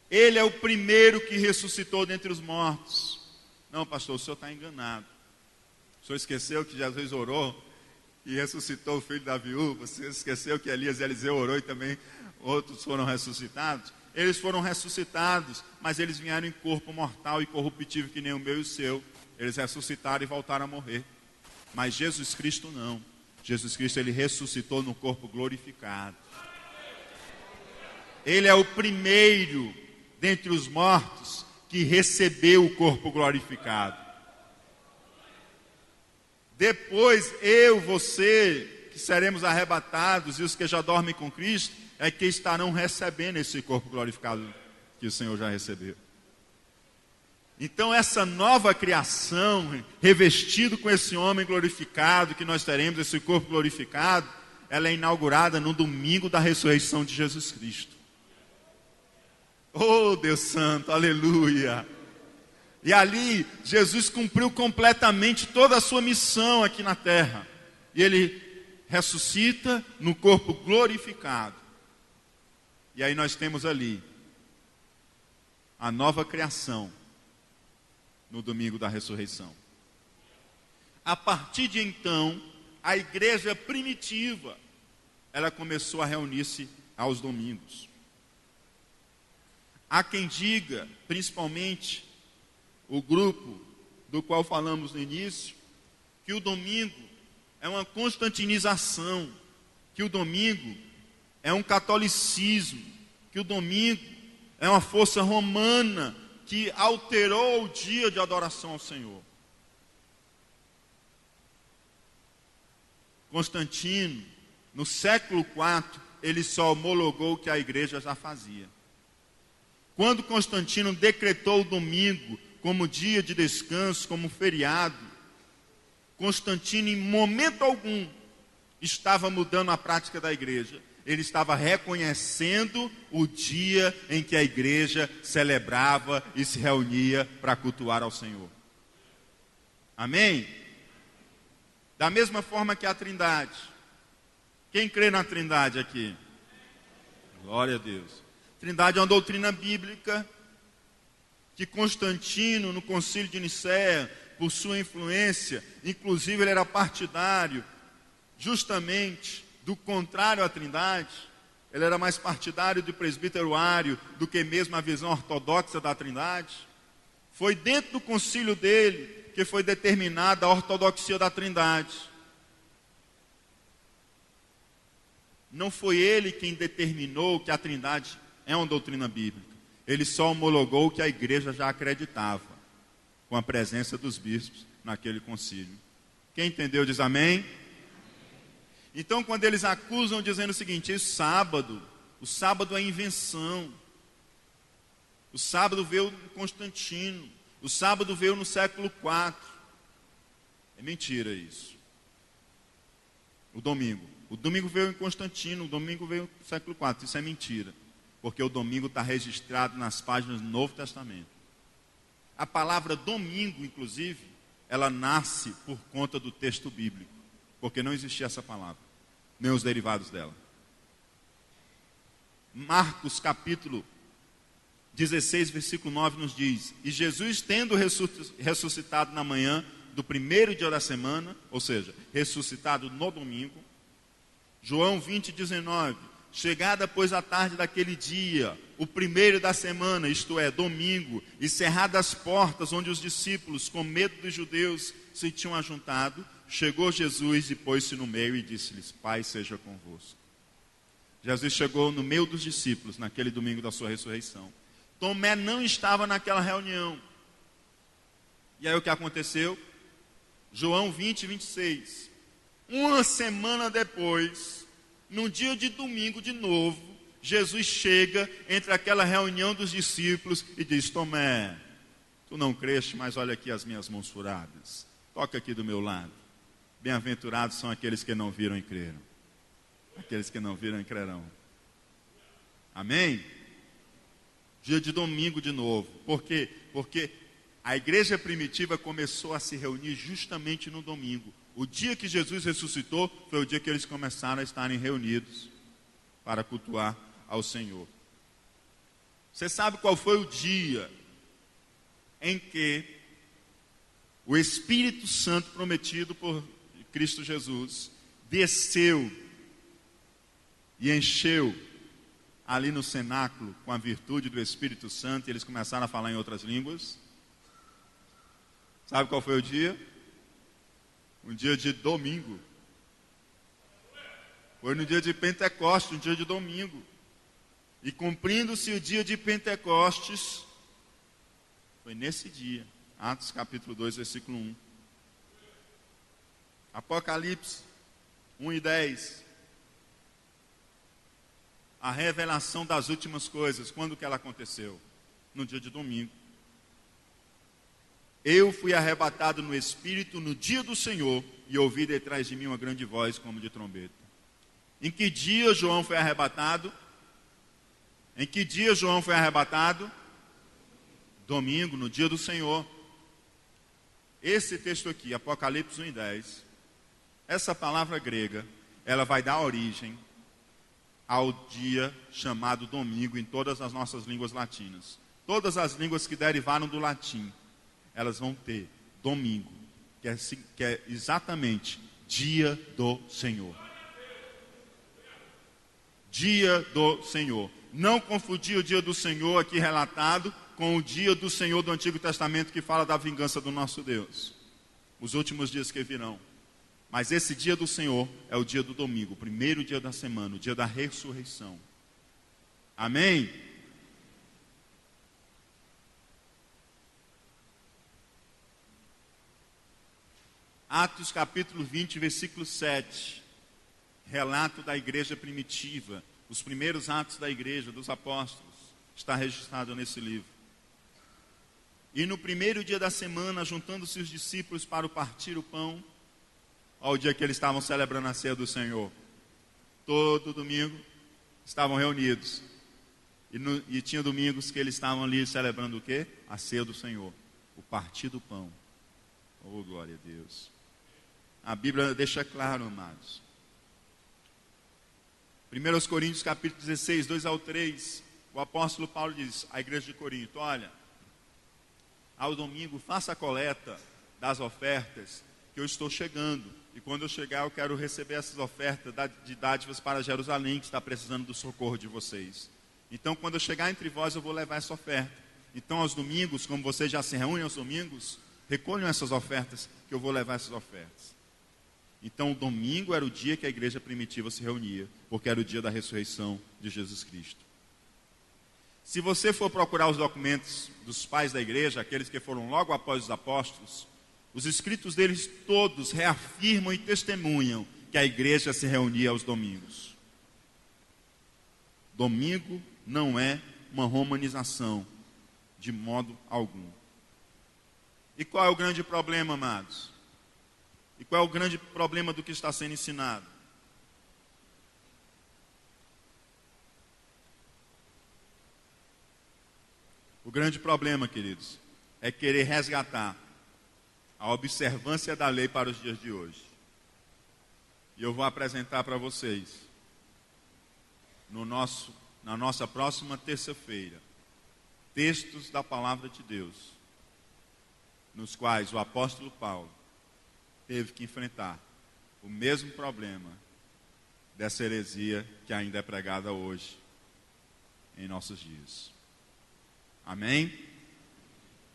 Ele é o primeiro que ressuscitou dentre os mortos. Não, pastor, o senhor está enganado. O senhor esqueceu que Jesus orou e ressuscitou o filho da viúva? Você esqueceu que Elias e Eliseu orou e também outros foram ressuscitados? Eles foram ressuscitados, mas eles vieram em corpo mortal e corruptível que nem o meu e o seu. Eles ressuscitaram e voltaram a morrer. Mas Jesus Cristo não. Jesus Cristo, ele ressuscitou no corpo glorificado. Ele é o primeiro dentre os mortos que recebeu o corpo glorificado. Depois, eu, você, que seremos arrebatados, e os que já dormem com Cristo, é que estarão recebendo esse corpo glorificado que o Senhor já recebeu. Então essa nova criação, revestido com esse homem glorificado que nós teremos, esse corpo glorificado, ela é inaugurada no domingo da ressurreição de Jesus Cristo. Oh Deus Santo, aleluia! E ali Jesus cumpriu completamente toda a sua missão aqui na terra. E ele ressuscita no corpo glorificado. E aí nós temos ali a nova criação no domingo da ressurreição. A partir de então, a igreja primitiva, ela começou a reunir-se aos domingos. Há quem diga, principalmente o grupo do qual falamos no início, que o domingo é uma constantinização, que o domingo é um catolicismo, que o domingo é uma força romana que alterou o dia de adoração ao Senhor. Constantino, no século IV, ele só homologou o que a igreja já fazia. Quando Constantino decretou o domingo como dia de descanso, como feriado, Constantino, em momento algum, estava mudando a prática da igreja. Ele estava reconhecendo o dia em que a igreja celebrava e se reunia para cultuar ao Senhor. Amém? Da mesma forma que a Trindade. Quem crê na Trindade aqui? Glória a Deus. Trindade é uma doutrina bíblica que Constantino, no Concílio de Nicéia, por sua influência, inclusive ele era partidário justamente do contrário à Trindade. Ele era mais partidário do presbiteruário do que mesmo a visão ortodoxa da Trindade. Foi dentro do concílio dele que foi determinada a ortodoxia da Trindade. Não foi ele quem determinou que a Trindade é uma doutrina bíblica. Ele só homologou o que a igreja já acreditava. com a presença dos bispos naquele concílio. Quem entendeu diz amém? Então, quando eles acusam dizendo o seguinte: o sábado é invenção, o sábado veio em Constantino, o sábado veio no século IV. É mentira isso. O domingo veio em Constantino, o domingo veio no século IV. Isso é mentira, porque o domingo está registrado nas páginas do Novo Testamento. A palavra domingo, inclusive, ela nasce por conta do texto bíblico, porque não existia essa palavra, nem os derivados dela. Marcos capítulo 16, versículo 9 nos diz: e Jesus, tendo ressuscitado na manhã do primeiro dia da semana, ou seja, ressuscitado no domingo. João 20, 19, chegada pois a tarde daquele dia, o primeiro da semana, isto é, domingo, e cerradas as portas onde os discípulos, com medo dos judeus, se tinham ajuntado, chegou Jesus e pôs-se no meio e disse-lhes: Pai seja convosco. Jesus chegou no meio dos discípulos naquele domingo da sua ressurreição. Tomé não estava naquela reunião. E aí o que aconteceu? João 20, 26. Uma semana depois, no dia de domingo de novo, Jesus chega entre aquela reunião dos discípulos e diz: Tomé, tu não creste, mas olha aqui as minhas mãos furadas. Toca aqui do meu lado. Bem-aventurados são aqueles que não viram e creram. Aqueles que não viram e crerão. Amém? Dia de domingo de novo. Por quê? Porque a igreja primitiva começou a se reunir justamente no domingo. O dia que Jesus ressuscitou foi o dia que eles começaram a estarem reunidos para cultuar ao Senhor. Você sabe qual foi o dia em que o Espírito Santo prometido por Cristo Jesus desceu e encheu ali no cenáculo com a virtude do Espírito Santo, e eles começaram a falar em outras línguas? Sabe qual foi o dia? Um dia de domingo. Foi no dia de Pentecostes, um dia de domingo. E cumprindo-se o dia de Pentecostes, foi nesse dia. Atos capítulo 2, versículo 1. Apocalipse 1 e 10. A revelação das últimas coisas. Quando que ela aconteceu? No dia de domingo. Eu fui arrebatado no Espírito no dia do Senhor, e ouvi detrás de mim uma grande voz como de trombeta. Em que dia João foi arrebatado? Em que dia João foi arrebatado? Domingo, no dia do Senhor. Esse texto aqui, Apocalipse 1 e 10, essa palavra grega, ela vai dar origem ao dia chamado domingo em todas as nossas línguas latinas. Todas as línguas que derivaram do latim, elas vão ter domingo, que é exatamente dia do Senhor. Dia do Senhor. Não confundir o dia do Senhor aqui relatado com o dia do Senhor do Antigo Testamento, que fala da vingança do nosso Deus. Os últimos dias que virão. Mas esse dia do Senhor é o dia do domingo, o primeiro dia da semana, o dia da ressurreição. Amém? Atos capítulo 20, versículo 7. Relato da igreja primitiva. Os primeiros atos da igreja, dos apóstolos. Está registrado nesse livro. E no primeiro dia da semana, juntando-se os discípulos para o partir o pão, ao dia que eles estavam celebrando a ceia do Senhor. Todo domingo estavam reunidos. E tinha domingos que eles estavam ali celebrando o quê? A ceia do Senhor. O partir do pão. Oh, glória a Deus. A Bíblia deixa claro, amados. 1 Coríntios capítulo 16, 2 ao 3. O apóstolo Paulo diz à igreja de Corinto: olha, ao domingo faça a coleta das ofertas, que eu estou chegando. E quando eu chegar, eu quero receber essas ofertas de dádivas para Jerusalém, que está precisando do socorro de vocês. Então, quando eu chegar entre vós, eu vou levar essa oferta. Então, aos domingos, como vocês já se reúnem aos domingos, recolham essas ofertas, que eu vou levar essas ofertas. Então, o domingo era o dia que a igreja primitiva se reunia, porque era o dia da ressurreição de Jesus Cristo. Se você for procurar os documentos dos pais da igreja, aqueles que foram logo após os apóstolos, os escritos deles todos reafirmam e testemunham que a igreja se reunia aos domingos. Domingo não é uma romanização, de modo algum. E qual é o grande problema, amados? E qual é o grande problema do que está sendo ensinado? O grande problema, queridos, é querer resgatar a observância da lei para os dias de hoje. E eu vou apresentar para vocês, na nossa próxima terça-feira, textos da palavra de Deus, nos quais o apóstolo Paulo teve que enfrentar o mesmo problema dessa heresia que ainda é pregada hoje em nossos dias. Amém?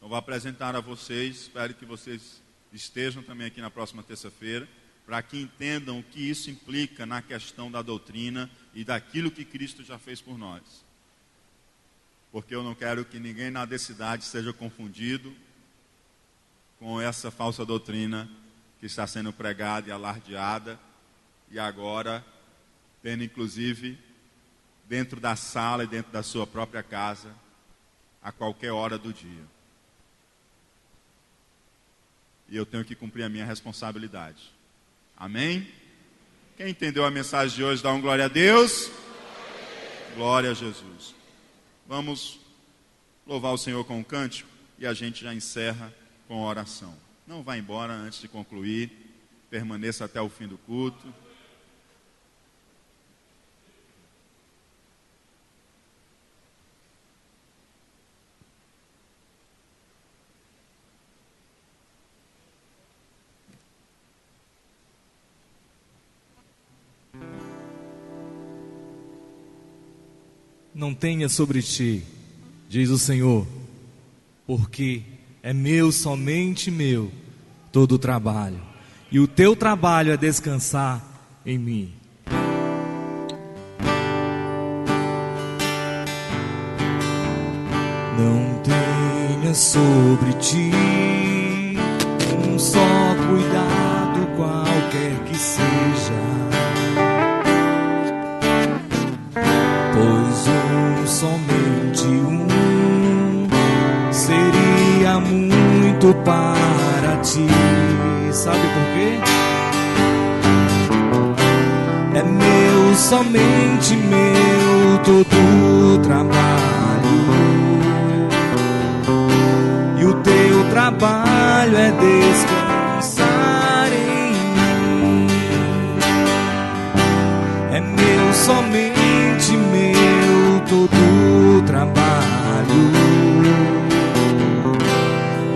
Eu vou apresentar a vocês, espero que vocês estejam também aqui na próxima terça-feira, para que entendam o que isso implica na questão da doutrina e daquilo que Cristo já fez por nós. Porque eu não quero que ninguém na cidade seja confundido com essa falsa doutrina que está sendo pregada e alardeada, e agora tendo inclusive dentro da sala e dentro da sua própria casa, a qualquer hora do dia. E eu tenho que cumprir a minha responsabilidade. Amém? Quem entendeu a mensagem de hoje, dá um glória a Deus. Glória a Jesus. Vamos louvar o Senhor com um cântico e a gente já encerra com a oração. Não vá embora antes de concluir. Permaneça até o fim do culto. Não tenha sobre ti, diz o Senhor, porque é meu, somente meu, todo o trabalho, e o teu trabalho é descansar em mim. Não tenha sobre ti um só cuidado, qualquer que seja, pois somente um seria muito para ti. Sabe por quê? É meu, somente meu, todo o trabalho, e o teu trabalho é descansar em mim. É meu, somente meu, todo o trabalho,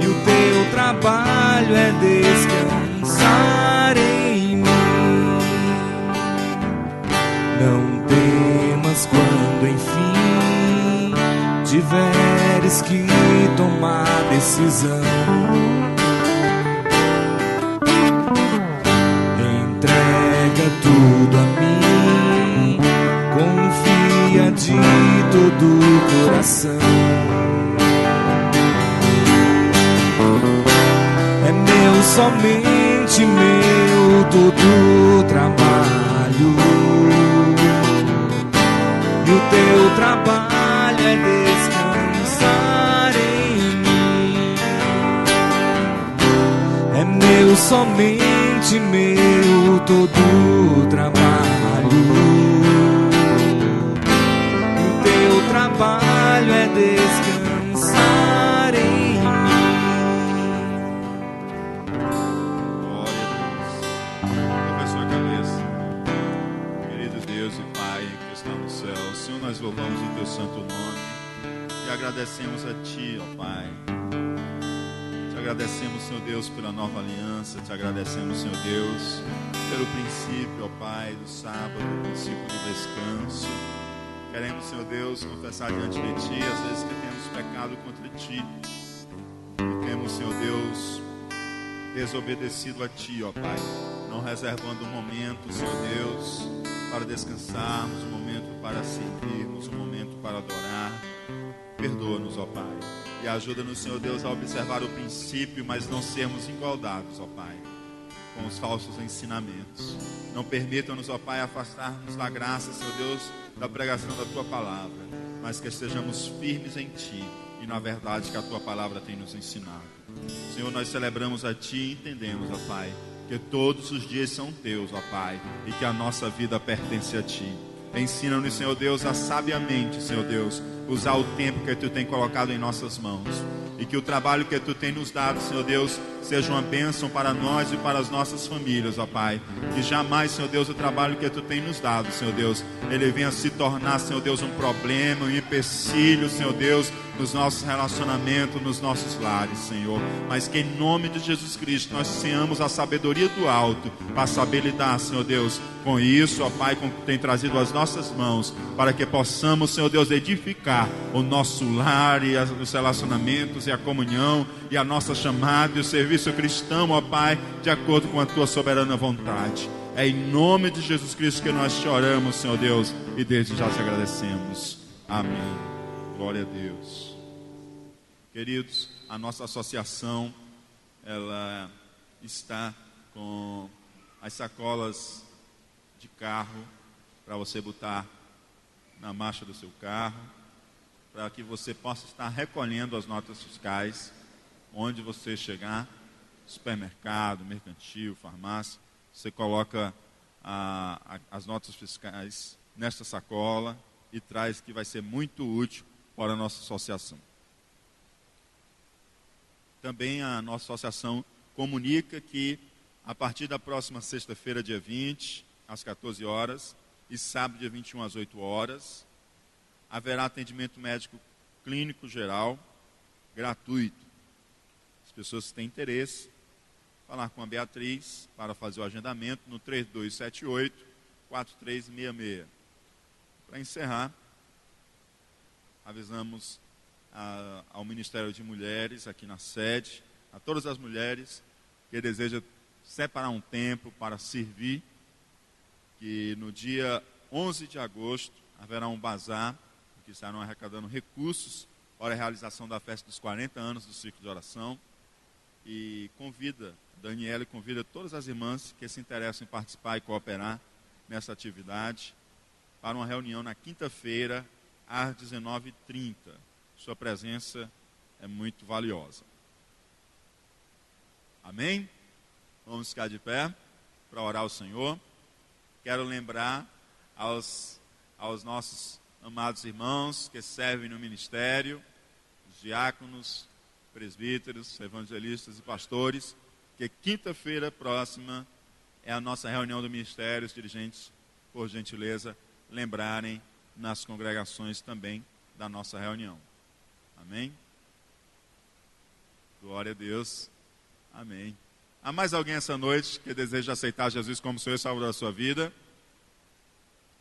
e o teu trabalho é descansar em mim. Não temas quando enfim tiveres que tomar decisão. Entrega tudo a mim, confia de todo o coração. É meu, somente meu, todo o trabalho, e o teu trabalho é descansar em mim. É meu, somente meu, todo o trabalho, teu trabalho é descansar em mim. Glória a Deus. Curva a sua cabeça. Querido Deus e Pai que está no céu, Senhor, nós louvamos o teu santo nome e agradecemos a Ti, ó Pai. Te agradecemos, Senhor Deus, pela nova aliança. Te agradecemos, Senhor Deus, pelo princípio, ó Pai, do sábado, o princípio do descanso. Queremos, Senhor Deus, confessar diante de Ti as vezes que temos pecado contra Ti, que temos, Senhor Deus, desobedecido a Ti, ó Pai, não reservando um momento, Senhor Deus, para descansarmos, um momento para servirmos, um momento para adorar. perdoa-nos, ó Pai. E ajuda-nos, Senhor Deus, a observar o princípio, mas não sermos igualdados, ó Pai, com os falsos ensinamentos. Não permitam-nos, ó Pai, afastar-nos da graça, Senhor Deus, da pregação da Tua palavra, mas que estejamos firmes em Ti e na verdade que a Tua palavra tem nos ensinado. Senhor, nós celebramos a Ti e entendemos, ó Pai, que todos os dias são Teus, ó Pai, e que a nossa vida pertence a Ti. Ensina-nos, Senhor Deus, a sabiamente, Senhor Deus, usar o tempo que Tu tem colocado em nossas mãos. E que o trabalho que Tu tem nos dado, Senhor Deus, seja uma bênção para nós e para as nossas famílias, ó Pai. Que jamais, Senhor Deus, o trabalho que Tu tem nos dado, Senhor Deus, ele venha se tornar, Senhor Deus, um problema, um empecilho, Senhor Deus, nos nossos relacionamentos, nos nossos lares, Senhor. Mas que em nome de Jesus Cristo nós tenhamos a sabedoria do alto para saber lidar, Senhor Deus, com isso, ó Pai, com o que tem trazido às nossas mãos, para que possamos, Senhor Deus, edificar o nosso lar e os relacionamentos e a comunhão e a nossa chamada e o serviço cristão, ó Pai, de acordo com a Tua soberana vontade. É em nome de Jesus Cristo que nós te oramos, Senhor Deus, e desde já te agradecemos. Amém. Glória a Deus. Queridos, a nossa associação, ela está com as sacolas de carro para você botar na marcha do seu carro, para que você possa estar recolhendo as notas fiscais onde você chegar, supermercado, mercantil, farmácia. Você coloca as notas fiscais nesta sacola e traz, que vai ser muito útil para a nossa associação. Também a nossa associação comunica que a partir da próxima sexta-feira, dia 20, às 14 horas, e sábado, dia 21, às 8 horas, haverá atendimento médico clínico geral gratuito. As pessoas que têm interesse, falar com a Beatriz para fazer o agendamento no 3278-4366. Para encerrar, avisamos ao Ministério de Mulheres aqui na sede, a todas as mulheres que desejam separar um tempo para servir, que no dia 11 de agosto haverá um bazar, que estarão arrecadando recursos para a realização da festa dos 40 anos do Círculo de Oração, e Daniela convida todas as irmãs que se interessam em participar e cooperar nessa atividade para uma reunião na quinta-feira, às 19h30. Sua presença é muito valiosa. Amém? Vamos ficar de pé para orar ao Senhor. Quero lembrar aos nossos amados irmãos que servem no ministério, os diáconos, presbíteros, evangelistas e pastores, que quinta-feira próxima é a nossa reunião do ministério. Os dirigentes, por gentileza, lembrarem nas congregações também da nossa reunião. Amém? Glória a Deus. Amém. Há mais alguém essa noite que deseja aceitar Jesus como Senhor e Salvador da sua vida?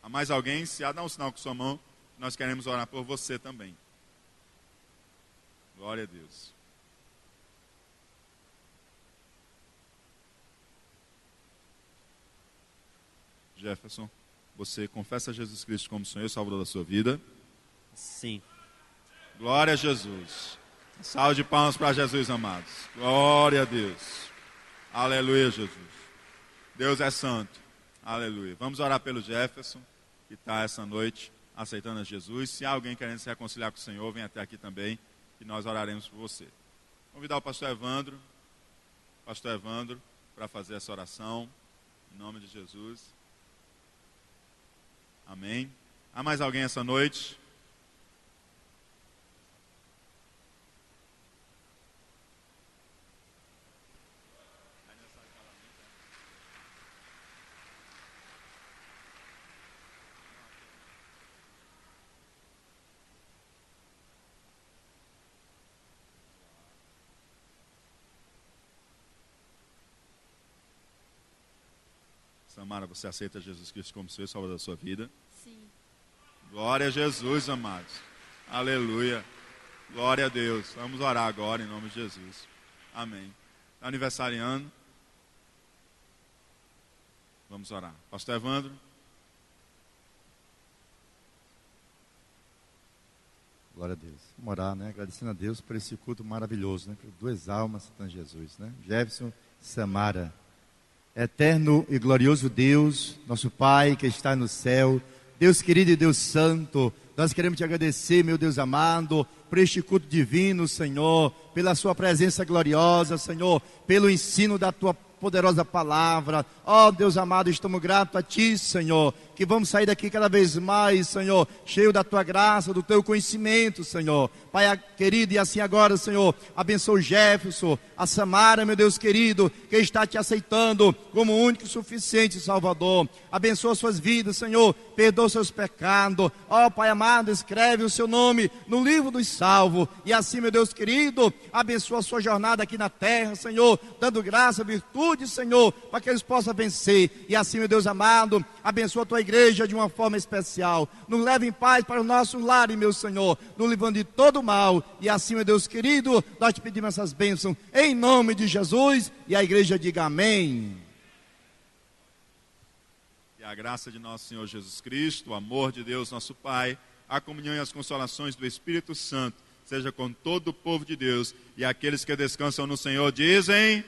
Há mais alguém? Se há, dá um sinal com sua mão. Nós queremos orar por você também. Glória a Deus. Jefferson, você confessa Jesus Cristo como Senhor e Salvador da sua vida? Sim. Glória a Jesus. Salve de palmas para Jesus, amados. Glória a Deus. Aleluia, Jesus. Deus é santo. Aleluia. Vamos orar pelo Jefferson, que está essa noite aceitando a Jesus. Se há alguém querendo se reconciliar com o Senhor, vem até aqui também, que nós oraremos por você. Convidar o pastor Evandro, para fazer essa oração, em nome de Jesus. Amém. Há mais alguém essa noite? Samara, você aceita Jesus Cristo como Senhor e Salvador da sua vida? Sim. Glória a Jesus, amados. Aleluia. Glória a Deus. Vamos orar agora em nome de Jesus. Amém. Aniversariando. Vamos orar. Pastor Evandro. Glória a Deus. Vamos orar, né? Agradecendo a Deus por esse culto maravilhoso, né? Por duas almas, Santo Jesus, né? Jefferson, Samara. Eterno e glorioso Deus, nosso Pai que está no céu, Deus querido e Deus santo, nós queremos te agradecer, meu Deus amado, por este culto divino, Senhor, pela sua presença gloriosa, Senhor, pelo ensino da tua poderosa palavra. Ó Deus amado, estamos gratos a ti, Senhor, que vamos sair daqui cada vez mais, Senhor, cheio da tua graça, do teu conhecimento, Senhor. Pai querido, e assim agora, Senhor, abençoa o Jefferson, a Samara, meu Deus querido, que está te aceitando como único e suficiente Salvador. Abençoa suas vidas, Senhor, perdoa seus pecados. Ó Pai amado, escreve o seu nome no livro dos salvos, e assim, meu Deus querido, abençoa a sua jornada aqui na terra, Senhor, dando graça, virtude, Senhor, para que eles possam vencer. E assim, meu Deus amado, abençoa a tua igreja de uma forma especial. Nos leve em paz para o nosso lar, meu Senhor, nos livrando de todo mal. E assim, meu Deus querido, nós te pedimos essas bênçãos em nome de Jesus. E a igreja diga amém. E a graça de nosso Senhor Jesus Cristo, o amor de Deus nosso Pai, a comunhão e as consolações do Espírito Santo seja com todo o povo de Deus, e aqueles que descansam no Senhor dizem...